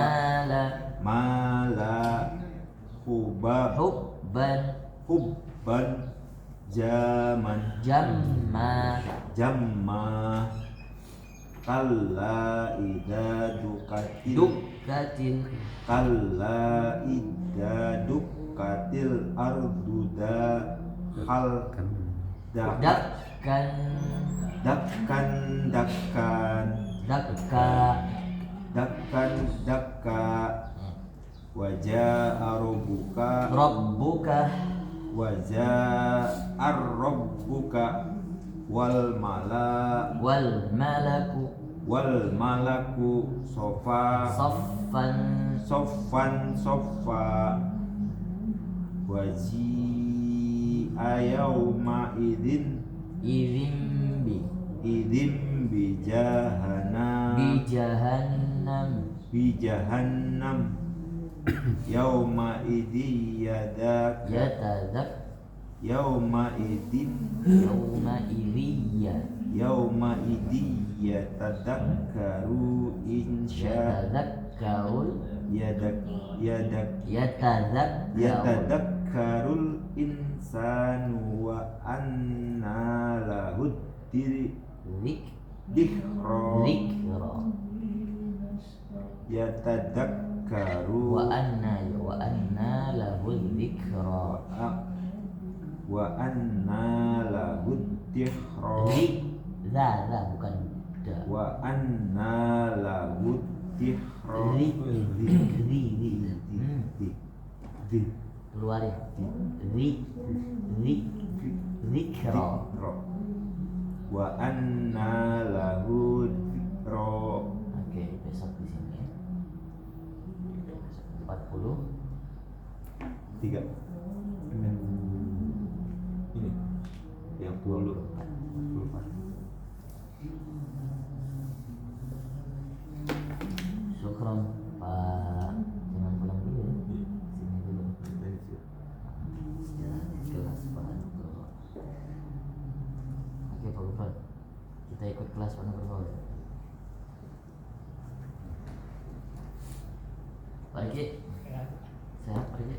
hubban jamma kalla idza dukkatil ardu dakkan dakkan dakkan dakka dakka wajaa rabbuka wajaa rabbuka wal malaku sofa saffan soffa waji ayauma idin idin bi jahannam yauma idin yauma idin yatadakkaru yatadakkarul insanu wa anna lahud dhikra yatadakkaru wa anna lahul dhikra wa anna lahud dhikra za bukan da wa anna lahud dhikra keluar ya dhikra wa anna lahud dhikra. Oke, besok di sini ya. 40 3 ini yang 24 syukron Pak, jangan pulang dulu ya, sini dulu kelas Pak Nugroho. Oke Pak Gufron, kita ikut kelas Pak Nugroho ya. Pak Riki, sehat Pak Riki?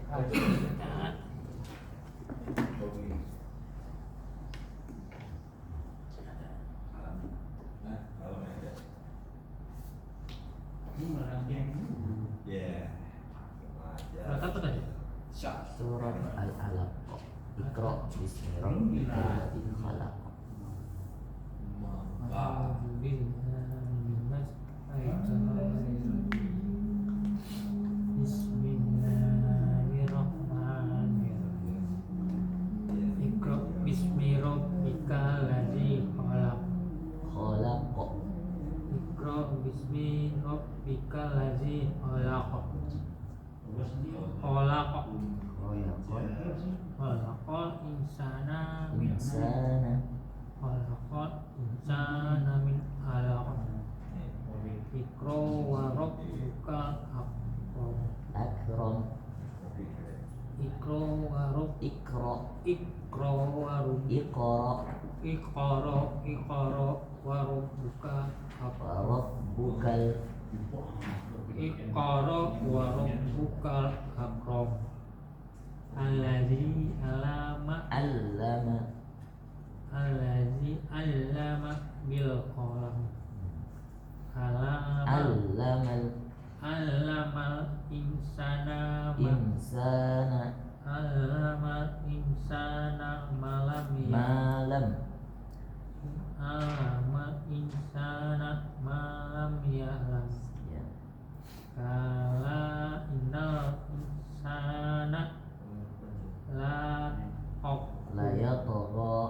Surat Al-Alaq. Iqra bismi rabbikal ladzi khalaq. Bismillahirrahmanirrahim. Iqra bismi rabbikal ladzi khalaq. Khalaq. Iqra bismi rabbikal ladzi khalaq. Khalaqal insana min min 'alaq. Iqra wa rabbukal akram. Iqra wa Iqra wa rabbuka akram. Allazi allama bil qalam. Allamal insana malam ya'lam. Kala innal insana layat togo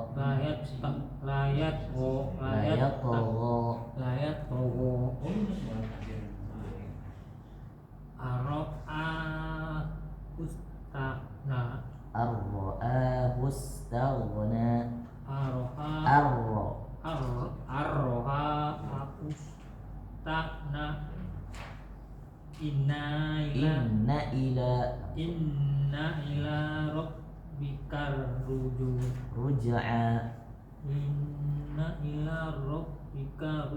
Ar-ra'ahu istaghna. Inna ila rabbikar Ruj'a. Inna ila rabbikar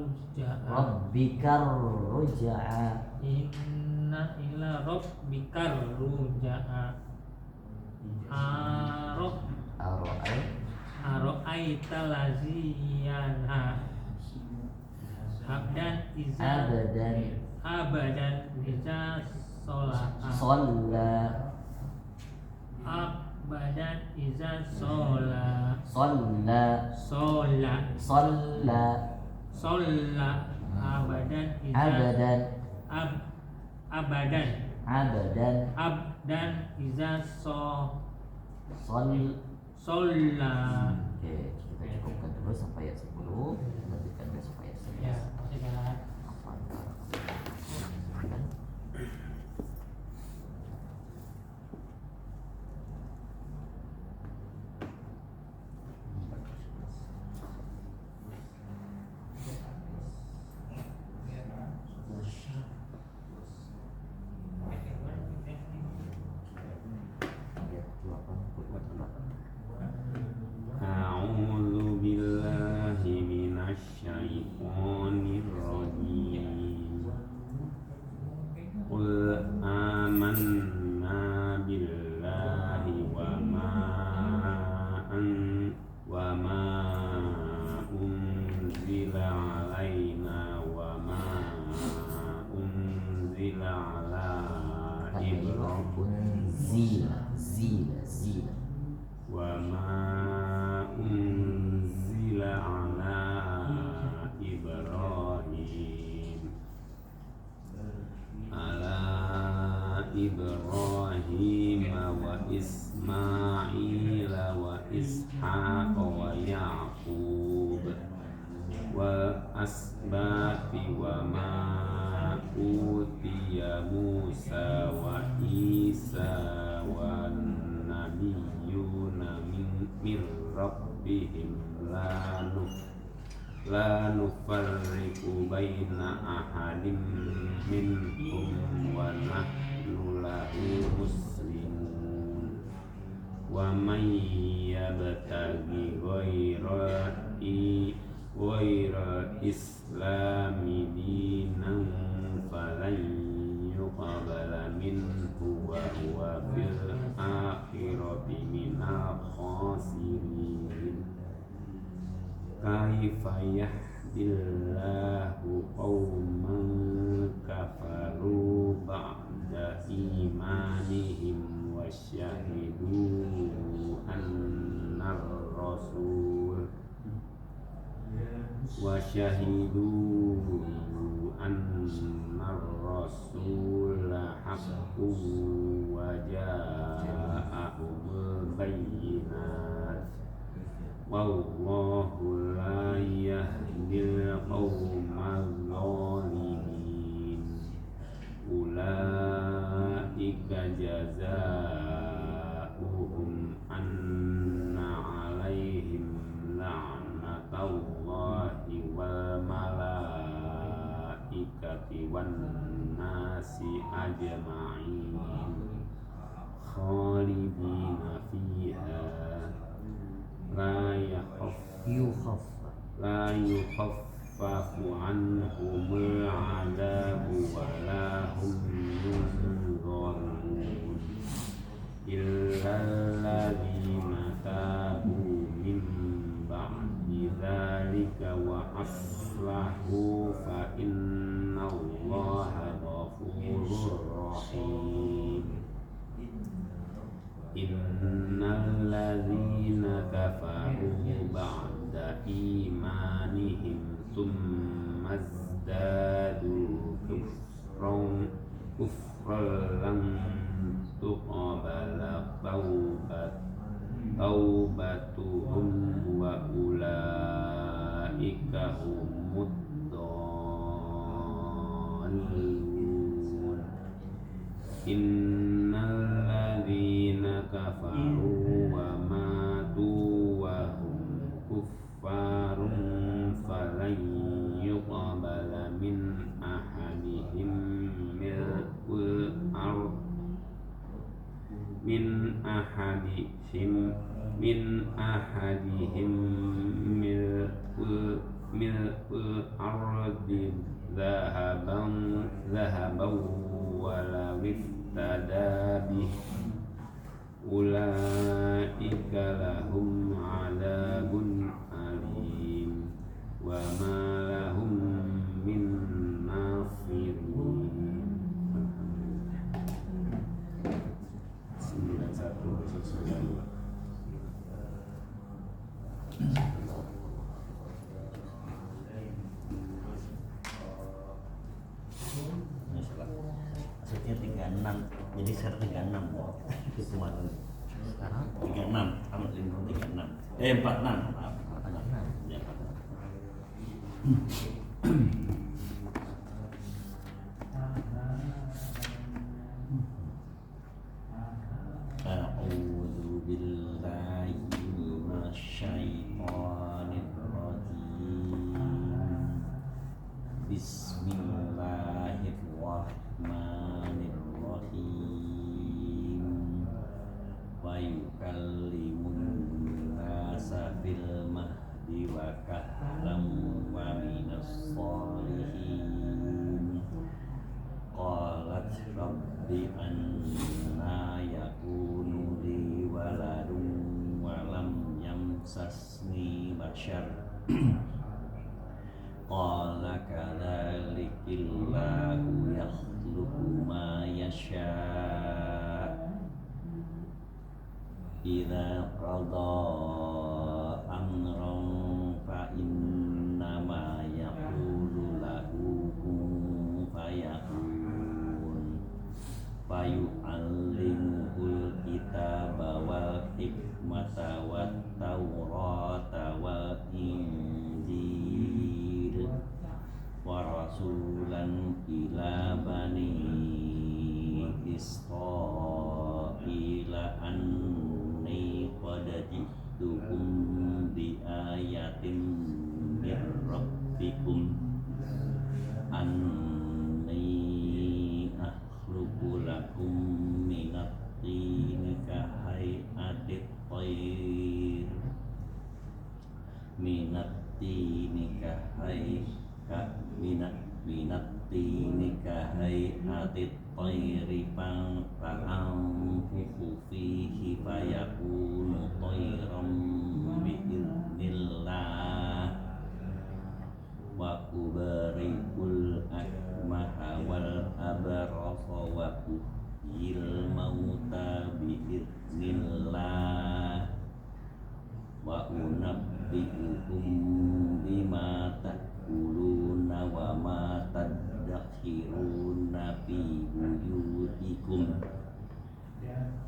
ruj'a. Inna ila rabbikar ruj'a. Ara'aita lazi yanha abadan iza sholat. abadan iza sholla Sholla abadan iza Abadan abadan Abadan abdan iza Shol sholla. Oke, kita cukupkan dulu sampai ayat 10. Lanjutkan besok ayat 11. Ya, silakan. Ayat 88. A'udzu billahi minasyaitonir rajim. Qul amanna billahi wa ma unzila alaina wa ma unzila ala Ibrahim Zila wa ma unzila ala Ibrahim wa Ismail wa Ishaq wa Yaqub wa asbati wa ma utiya Musa wa Isa wa nabiyyuna min rabbihim la nufarriqu baina ahadin minhum wa nahnu lahu muslimun wa man yabtaghi ghayra islami dinan falan yuqbala minhu wa huwa fil akhirati minal khasirin. Kaifa yahdillahu qauman kafaru ba'da imanihim wa syahidu annar rasul haqqun wa ja'ahumul bayyinat. Wallahu la yahdil qaumal zalimin. Ulaika jazaohum anna alaihim la'natullahi wal malaikati wan nasi ajma'in khalidina fiha la yukhaffafu anhumul adabu wa la hum yunzarun illal ladzina tabu min ba'di dzalika wa aslahu fa innallaha ghafurur rahim. Innal ladzina kafaru ba'da imanihim tsumma zdadu kufran lam tuqbala taubatuhum wa ulaika humud dallun. Innal ladzina kafaru wa matu wa hum kuffarun falan yuqbala min ahadihim mil'ul ard min ahadihim mil'ul ardi zahaban wala tadabih. Ulaika lahum adabun alim wa ma lahum min nasirin. 91 selesai. Jadi sekarang 36 itu kemarin. Sekarang 36, amat 36. 46, maaf. 46. Ya, 46. A'udzu billahi minasyaitonir rajim. Bismillahirrahmanirrahim. Wa yukallimun nasa fil mahdi wa kahlam wa minas sholihin. Qalat rabbi anna yakunu li waladun wa lam yamsasni bashar. Qala kadzalikillahu yakhluqu ma yasha'. Idza qada amran fa innama yaqulu lahu kun fayakun. Fayu'allimuhul kitaba wal hikmata wat tawrata wal injil wa rasulan ila bani Israila anni qad ji'tukum bi ayatin mir rabbikum anni akhluqu lakum minat tini kahai'atit tayr minat tini kahai'atit tayri fa'anfukhu fihi fayakunu tayran bi'iznillah wa ubarikul akmaha wal abrasa wa uhyil mauta bi'iznillah wa unabbi'ukum bima ta'kuluna wa ma tadakhiruna fi buyutikum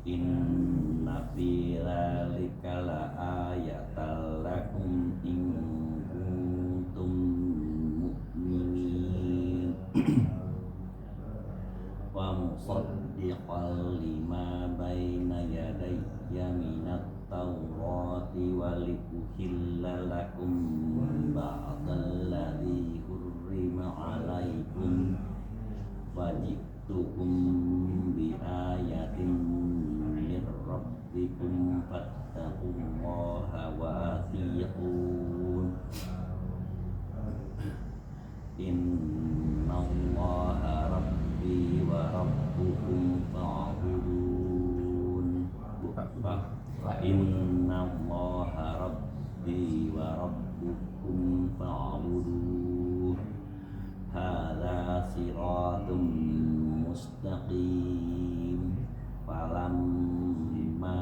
inna fi dzalika la ayatan lakum in kuntum mu'minin. Wa musaddiqan lima baina yadayya minat tawrati wa liuhilla lakum ba'dalladzi hurrima alaikum wa ji'tukum bi ayatin mir rabbikum fattaqullaha wa atiqun. Innallaha rabbi wa rabbukum fa'budun. Wa innallaha rabbi wa rabbukum fa'budun. Hadza siratun mustaqim. Falamma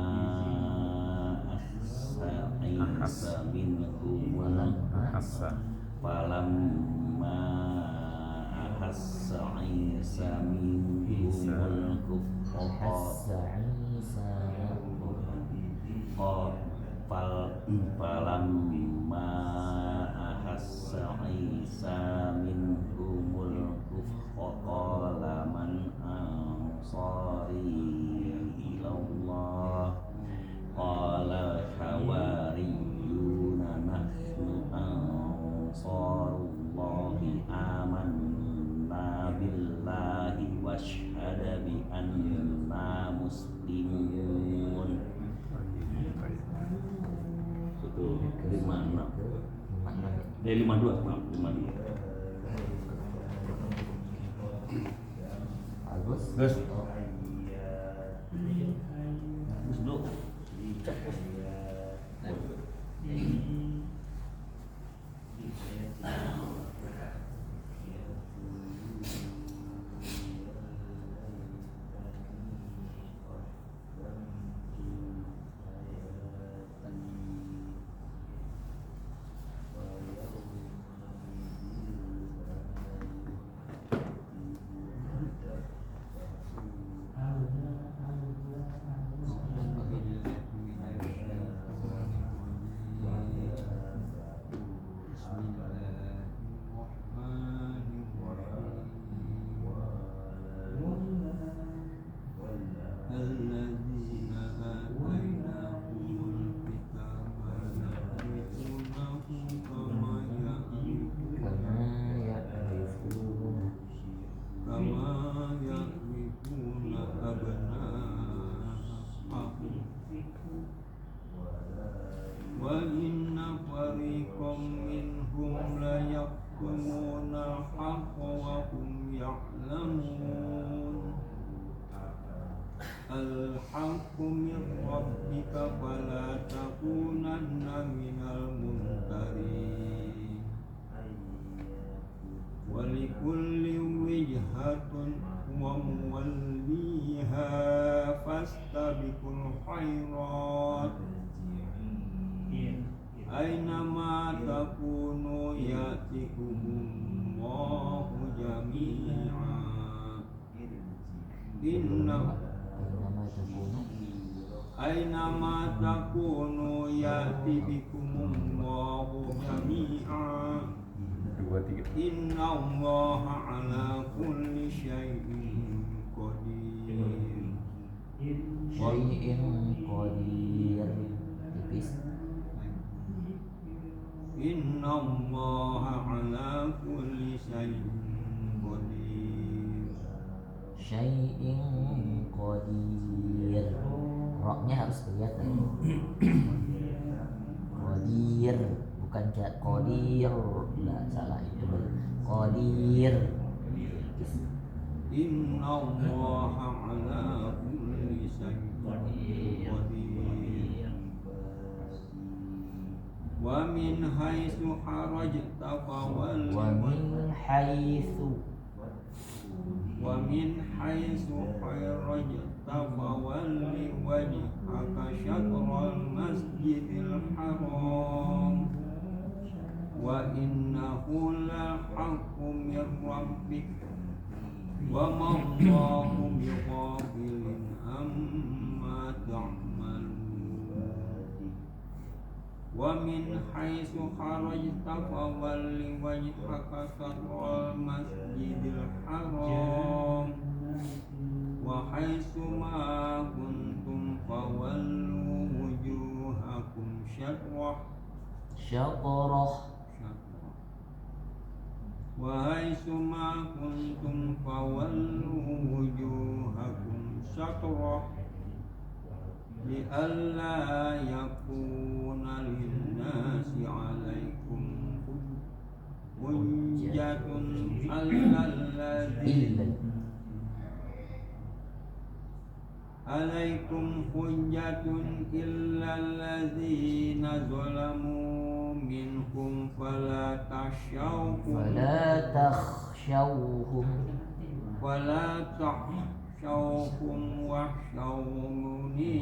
ahassa minhum falamma ahassa Isa minhumul kufra falamma ahassa Isa minhumul kufra qala man ansari ilallah qala hawariyuna nahnu ansarullahi amanna billahi washhada bi anna muslimun. Itu 56 52 maaf 52. Agus. Gus dulu. تعلمون الحق من ربك فلا تكونن من الممترين ولكل وجهة وموليها فاستبقوا الخيرات أينما تكونوا يأتكم الله جميعا أينما تكونوا يأتي بكم الله جميعا إن الله على كل شيء قدير Syai'in qadir. Tipis. إن الله على كل شيء قدير Syai'in qadir. Roknya harus kelihatan. Qadir, bukan kayak qadir. Enggak salah itu. Qadir. إن الله على كل شيء قدير ومن حيث خرجت فول ومن حيث خرجت فول وجهك شطر المسجد الحرام وإنه للحق من ربك وما الله بغافل عما تعملون ومن حيث خرجت فول وجهك شطر المسجد الحرام وحيث ما كنتم فولوا وجوهكم شطره وحيث ما كنتم فولوا وجوهكم شطره لئلا يكون للناس عليكم حجة إلا الذين ظلموا منكم فلا تخشوهم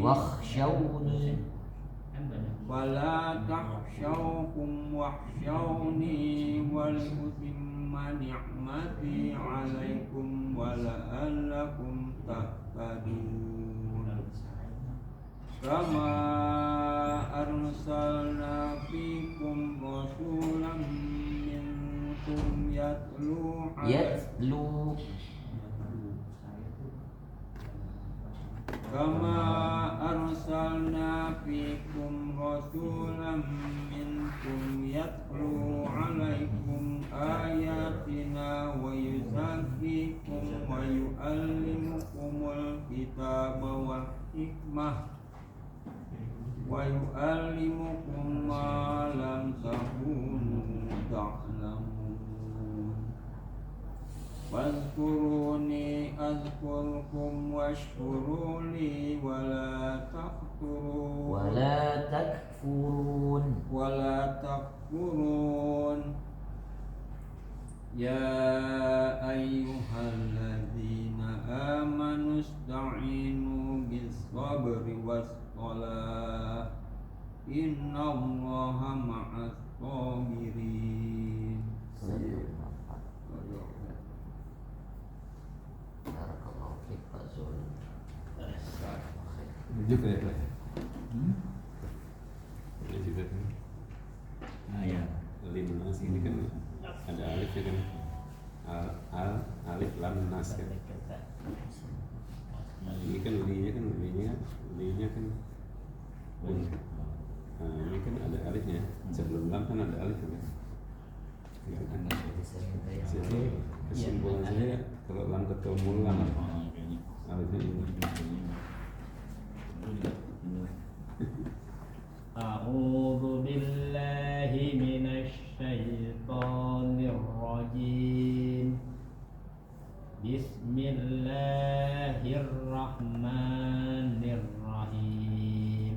واخشوني ولأتم نعمتي عليكم ولعلكم تهتدون كما أرسلنا فيكم رسولا منكم كما أرسلنا فيكم رسولا منكم يتلو عليكم آياتنا ويزكيكم ويعلمكم الكتاب والحكمة ويعلمكم ما لم تكونوا تعلمون فاذكروني أذكركم واشكروا لي ولا تكفرون يا أيها الذين آمنوا استعينوا بالصبر والصلاة إن الله مع الصابرين. Juga ya, Pak. Ini juga kan. Nah ya, Limnas ini kan ada alif ya kan. Alif lam nas kan. Ini kan linya kan. Ini kan ada alifnya. Sebelum lam kan ada alif kan. Ya kan. Jadi kesimpulan saya kalau lam ketemu lam alifnya ini. أعوذ بالله من الشيطان الرجيم Bismillahirrahmanirrahim.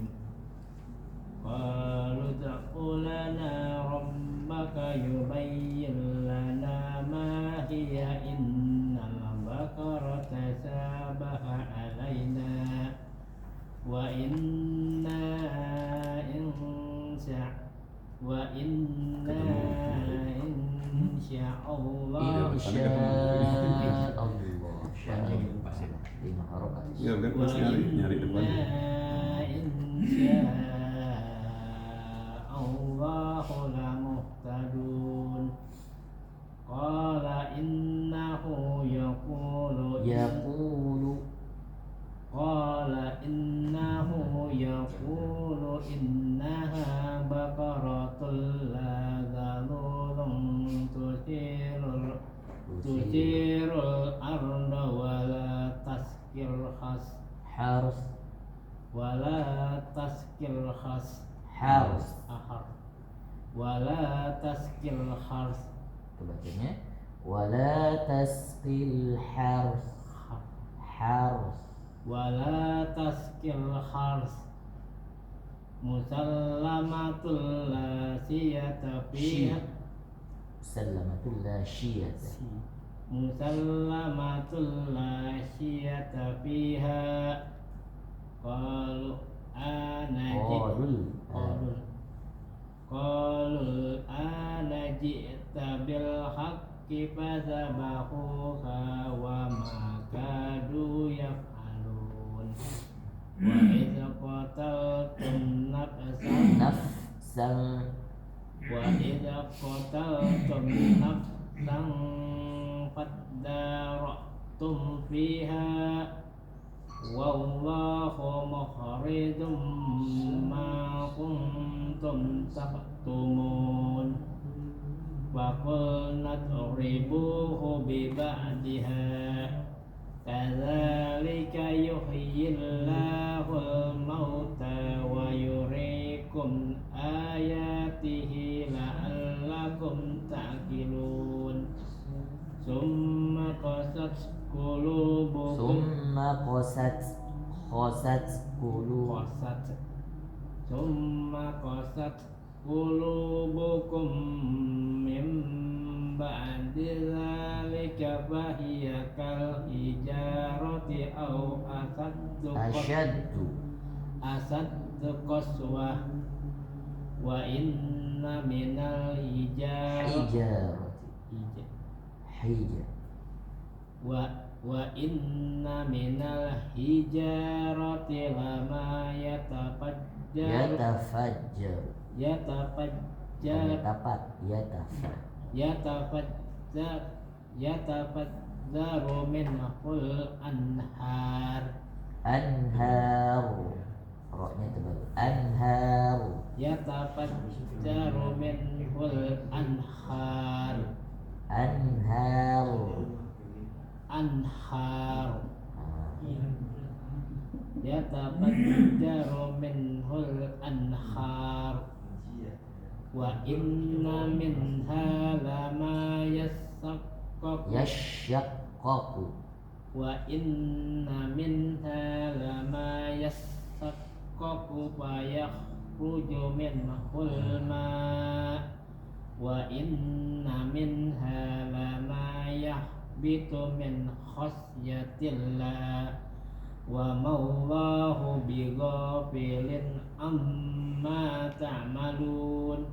Qalu ud'u lana rabbaka yubayyin lana ma hiya innal baqarata sabaha alaina wa inna insyaallah lima harokat. Ya kan mas nyari depannya. Allahu la muhtadun. Qala innahu yaqulu innaha baqaratul la zalulun tusirul arda wala taskil Harus wala taskil harus. wala taskil khars Itu bacanya wala tasqil harus. wala taskil khars musallamatul la siyata fiha Salamatul la syiyata. musallamatul la siyata fiha qalu ana ji'ta bil haqqi fazabahuha wa ma kadu yaf'alun wa idza qataltum Nafsan fadara'tum fiha wallahu mukhrijum ma kuntum taktumun wa qulna dribuhu bi ba'diha kadzalika yuhyillahul mauta wa yuriikum ayatihi la'allakum ta'qilun summa qasat qulubukum summa qasat qulubukum min ba'di dzalika fahiya kal hijarati aw asaddu qaswah wa inna minal wa inna minal hijarati lama yatafajjaru minhul anhar Roknya tebal. Anharu. yatafajjaru minhul anhar yatafajjaru minhul anhar wa inna minha lama Yashaqqaqu. wa inna minha lama yashaqqaqu fa yakhruju minhul ma wa inna minha lama yahbitu min khasyatillah wa mawallahu bighafilin amma ta'malun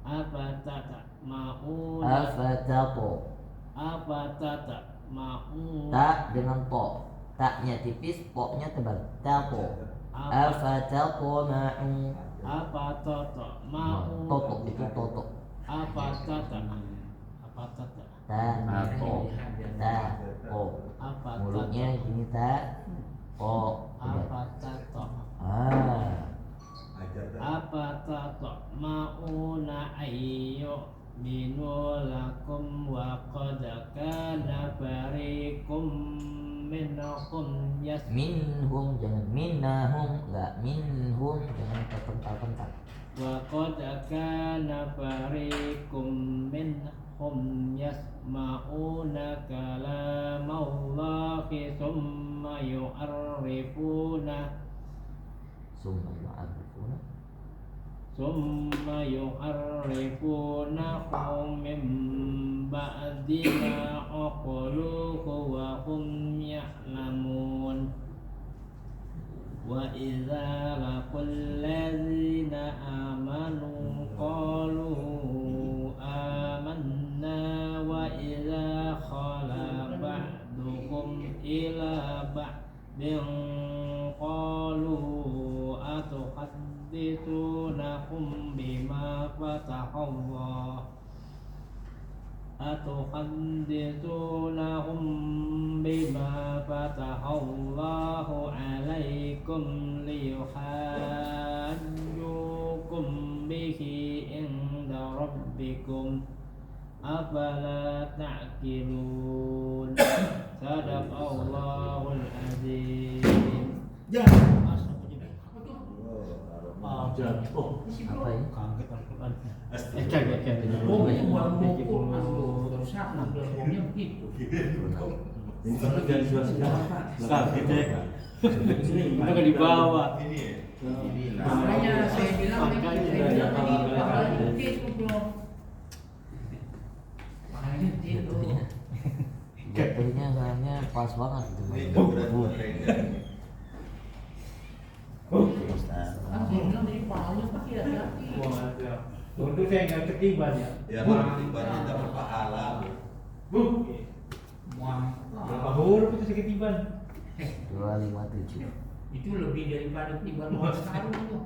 afatatma'un Ta dengan po. Taknya tipis, poknya tebal. Tapo. Afatatma'un. Totok itu totok. Mulutnya gini afatatma'una ayyu minu lakum wa qad kana fariqum minhum minhum, jangan minnahum, enggak minhum, jangan terpental-pental. Wa qad kana fariqum minhum yasma'una kalama ثم يعرفونه ثم يعرفونه من بعد ما عقلوه وهم يعلمون وإذا لقوا الذين آمنوا قالوا آمنا وإذا خلا بعضهم إلى بعض قالوا أتحدثونهم بما فتح الله عليكم ليحاجوكم به عند ربكم أفلا تعقلون صدق الله العظيم. Apa ya? Kaget Al-Quran. Oh, itu buat buku terus ngomongnya begitu. Kita nggak dibawa. Makanya saya bilang tadi pahalanya begitu bro. Pahalanya begitu. Jatuhnya kayaknya pas banget gitu. Kan saya bilang tadi pahalanya pasti hati-hati. Untuk saya nggak ketiban ya. Ya, ketiban dapat pahala. Berapa huruf itu seketiban? 257. Itu lebih daripada ketiban orang sekarang tuh.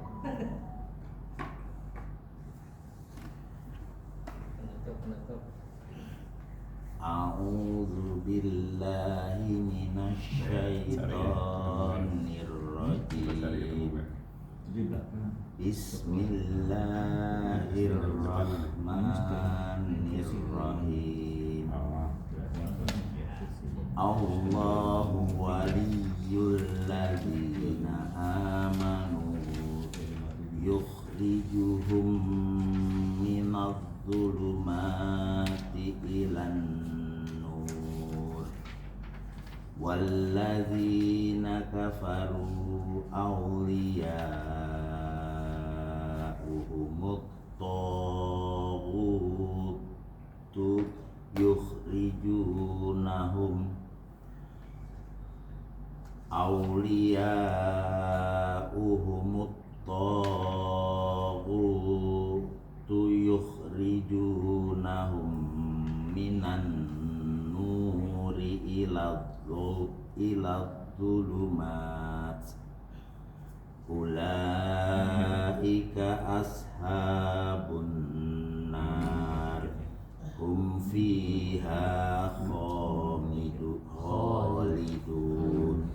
A'udzu billahi minasyaitonir rajim. Bismillahirrahmanirrahim. Allahu waliyyul ladzina amanu yukhrijuhum minadh dhulumati ilan nur walladzina kafaru awliya'uhumut taghutu yukhrijunahum awliya'uhumut taghutu yukhrijunahum minan nuri ila dhulumat ulaika ashabun nar hum fiha khalidun.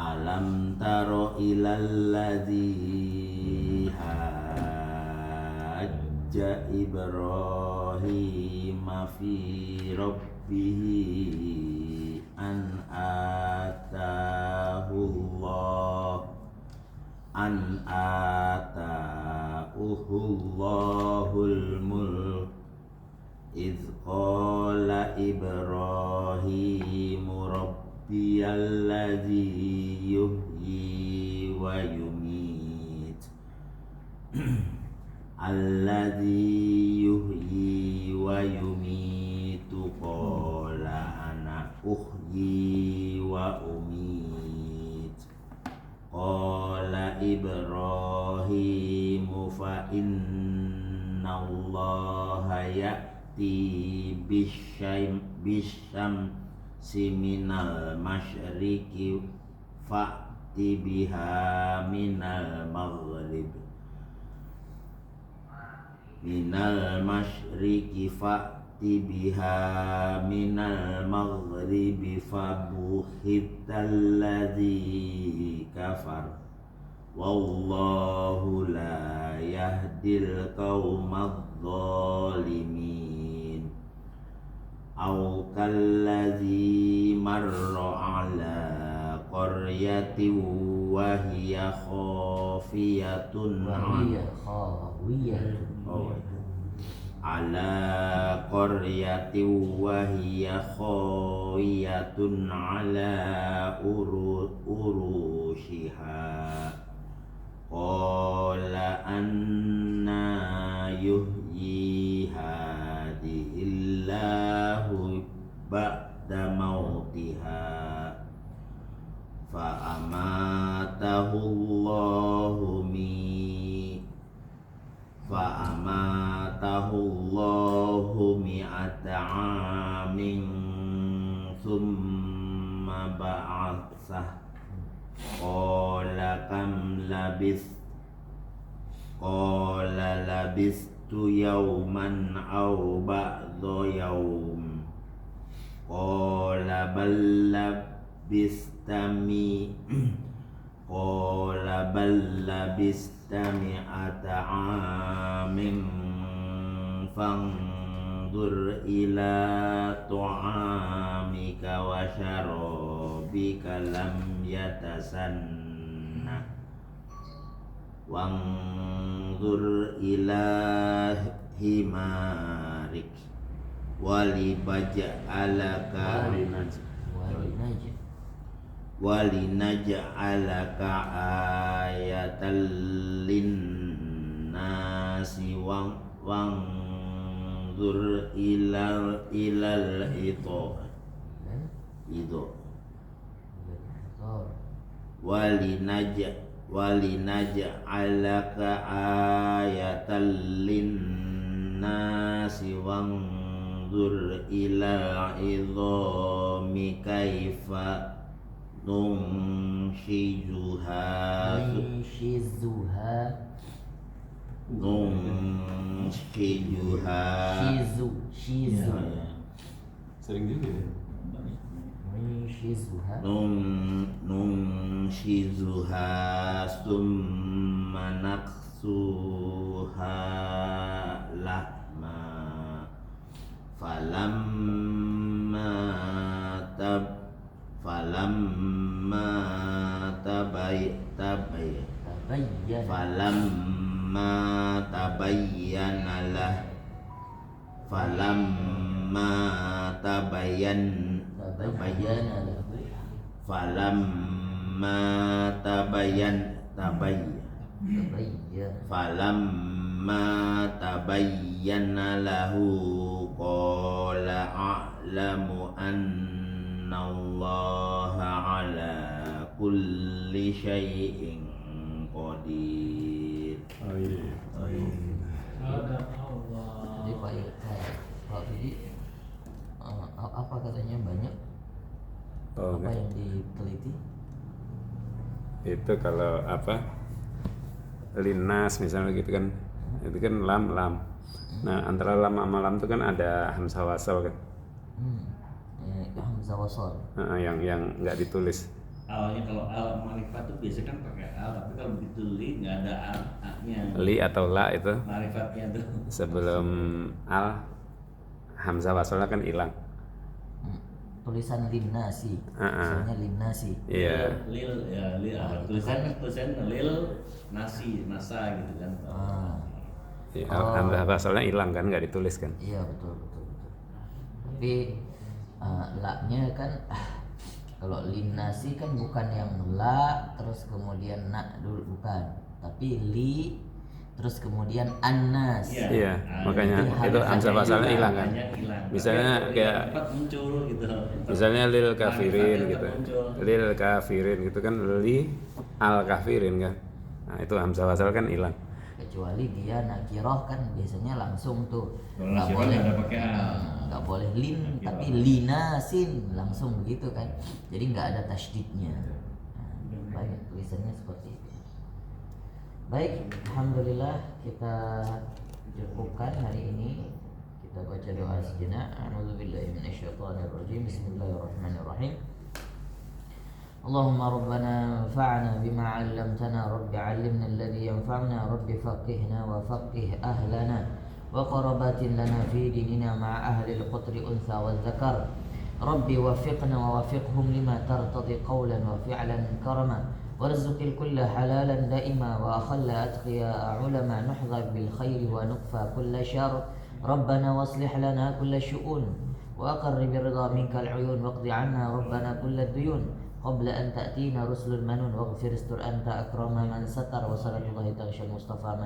Alam taro ilal ladzi hajja Ibrahim fi rabbih an ataahullahul mulk idh qala Ibrahim rabbiyalladzi yuhyi wa yumit alladzi yuhyi wa yumitu qala ana uhyi wa umit qala Ibrahim fa inna Allaha ya'ti bisyamsi minal masyriqi fa'ti biha minal masyriqi fa'ti biha minal maghribi fabuhitalladzi kafar wallahu la yahdil qaumadh dhalimin aw kalladzi marra ala qaryatin wa hiya khafiyatun ala qaryatin wa hiya khawiyatun ala urushiha qala anna yuhyi hadihillahu ba'da mautiha fa amatahu Allahu mi'ata amin thumma ba'atsah qala kam labistu yawman aw ba'da yawm qala bal labistami mi'ata amin fanzur ila tu'amika wa syarabika lam yatasanna wanzur ila himarik walinaj'alaka ayatan linnasi wanzur ilal ito walinaj'alaka ayatan linnasi wanzur ilal idhami kaifa nunshizuha Sering juga ya. nunshizuha summa naksuha lahma falamma tabayyana lahu qala a'lamu annallaha ala kulli syai'in qadir. Oh iya. Jadi Pak Didi apa katanya banyak Oh, apa yang diteliti? Itu kalau apa linnas misalnya gitu kan, itu kan lam. Nah antara lam sama lam itu kan ada hamzah wasal kan, Hamzah wasal. yang nggak ditulis. Awalnya kalau al marifat tuh biasanya kan pakai al, tapi kalau begitu li nggak ada a-nya. Li atau la itu Marifatnya tuh. sebelum al hamzah wasalnya kan hilang. Tulisan linnasi, misalnya linnasi. Iya. Lil tulisan lil nasa gitu kan. Ya, hamzah wasalnya hilang kan, nggak ditulis kan. Iya betul. Tapi la-nya kan kalau linnasi kan bukan yang la terus kemudian na dulu, bukan, tapi li terus kemudian annas. Iya, makanya itu hamzah wasalnya hilang kan. Misalnya kayak muncul gitu. Misalnya lil kafirin gitu. Lil kafirin gitu kan, li al kafirin kan. Nah, itu hamzah wasal kan hilang. Kecuali dia nakiroh kan biasanya langsung tuh Kalau nakiroh nggak ada pakai al. nggak boleh lin tapi linasin langsung begitu kan, jadi nggak ada tasydidnya. Banyak tulisannya seperti itu. Baik, alhamdulillah kita cukupkan hari ini. Kita baca doa sejenak. A'udzubillahi minasyaitonirrajim. Bismillahirrahmanirrahim. Allahumma rabbana anfa'na bima 'allamtana, rabbi 'allimna alladhi yanfa'una, rabbi faqihna wa faqih ahlana wa qarabatin lana fi dinina ma'a ahli al-qutri untha wa dzakar. Rabbi wafiqna wa wafiqhum lima tartadi qawlan wa fi'lan karama warzuq kulla halalan daima wa akhalla atqiya ulama nuhdha bil khairi wa nuqfa kulla syarr ربنا واصلح لنا كل الشؤون وأقر بالرضا منك العيون واقض عنا ربنا كل الديون قبل أن تأتينا رسل المنون واغفر استر أنت أكرم من ستر وصلاة الله تغشى المصطفى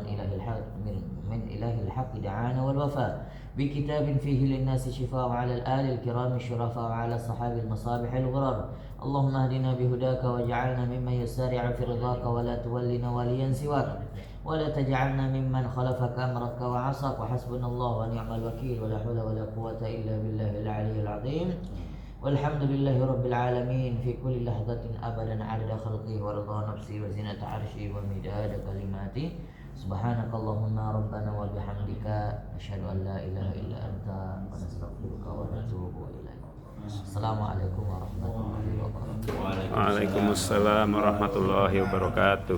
من إله الحق دعانا والوفاء بكتاب فيه للناس شفاء وعلى الآل الكرام الشرفاء وعلى الصحابة المصابح الغرار اللهم اهدنا بهداك واجعلنا ممن يسارع في رضاك ولا تولنا وليا سواك ولا تجعلنا ممن خلفك أمرك وعصاك وحسبنا الله ونعم الوكيل ولا حول ولا قوة إلا بالله العلي العظيم والحمد لله رب العالمين في كل لحظة أبدا عدد خلقه ورضا نفسه وزنة عرشه ومداد كلماته سبحانك اللهم ربنا وبحمدك نشهد أن لا إله إلا أنت ونستغفرك ونتوب إليك السلام عليكم ورحمة الله وبركاته Waalaikumsalam warahmatullahi wabarakatuh.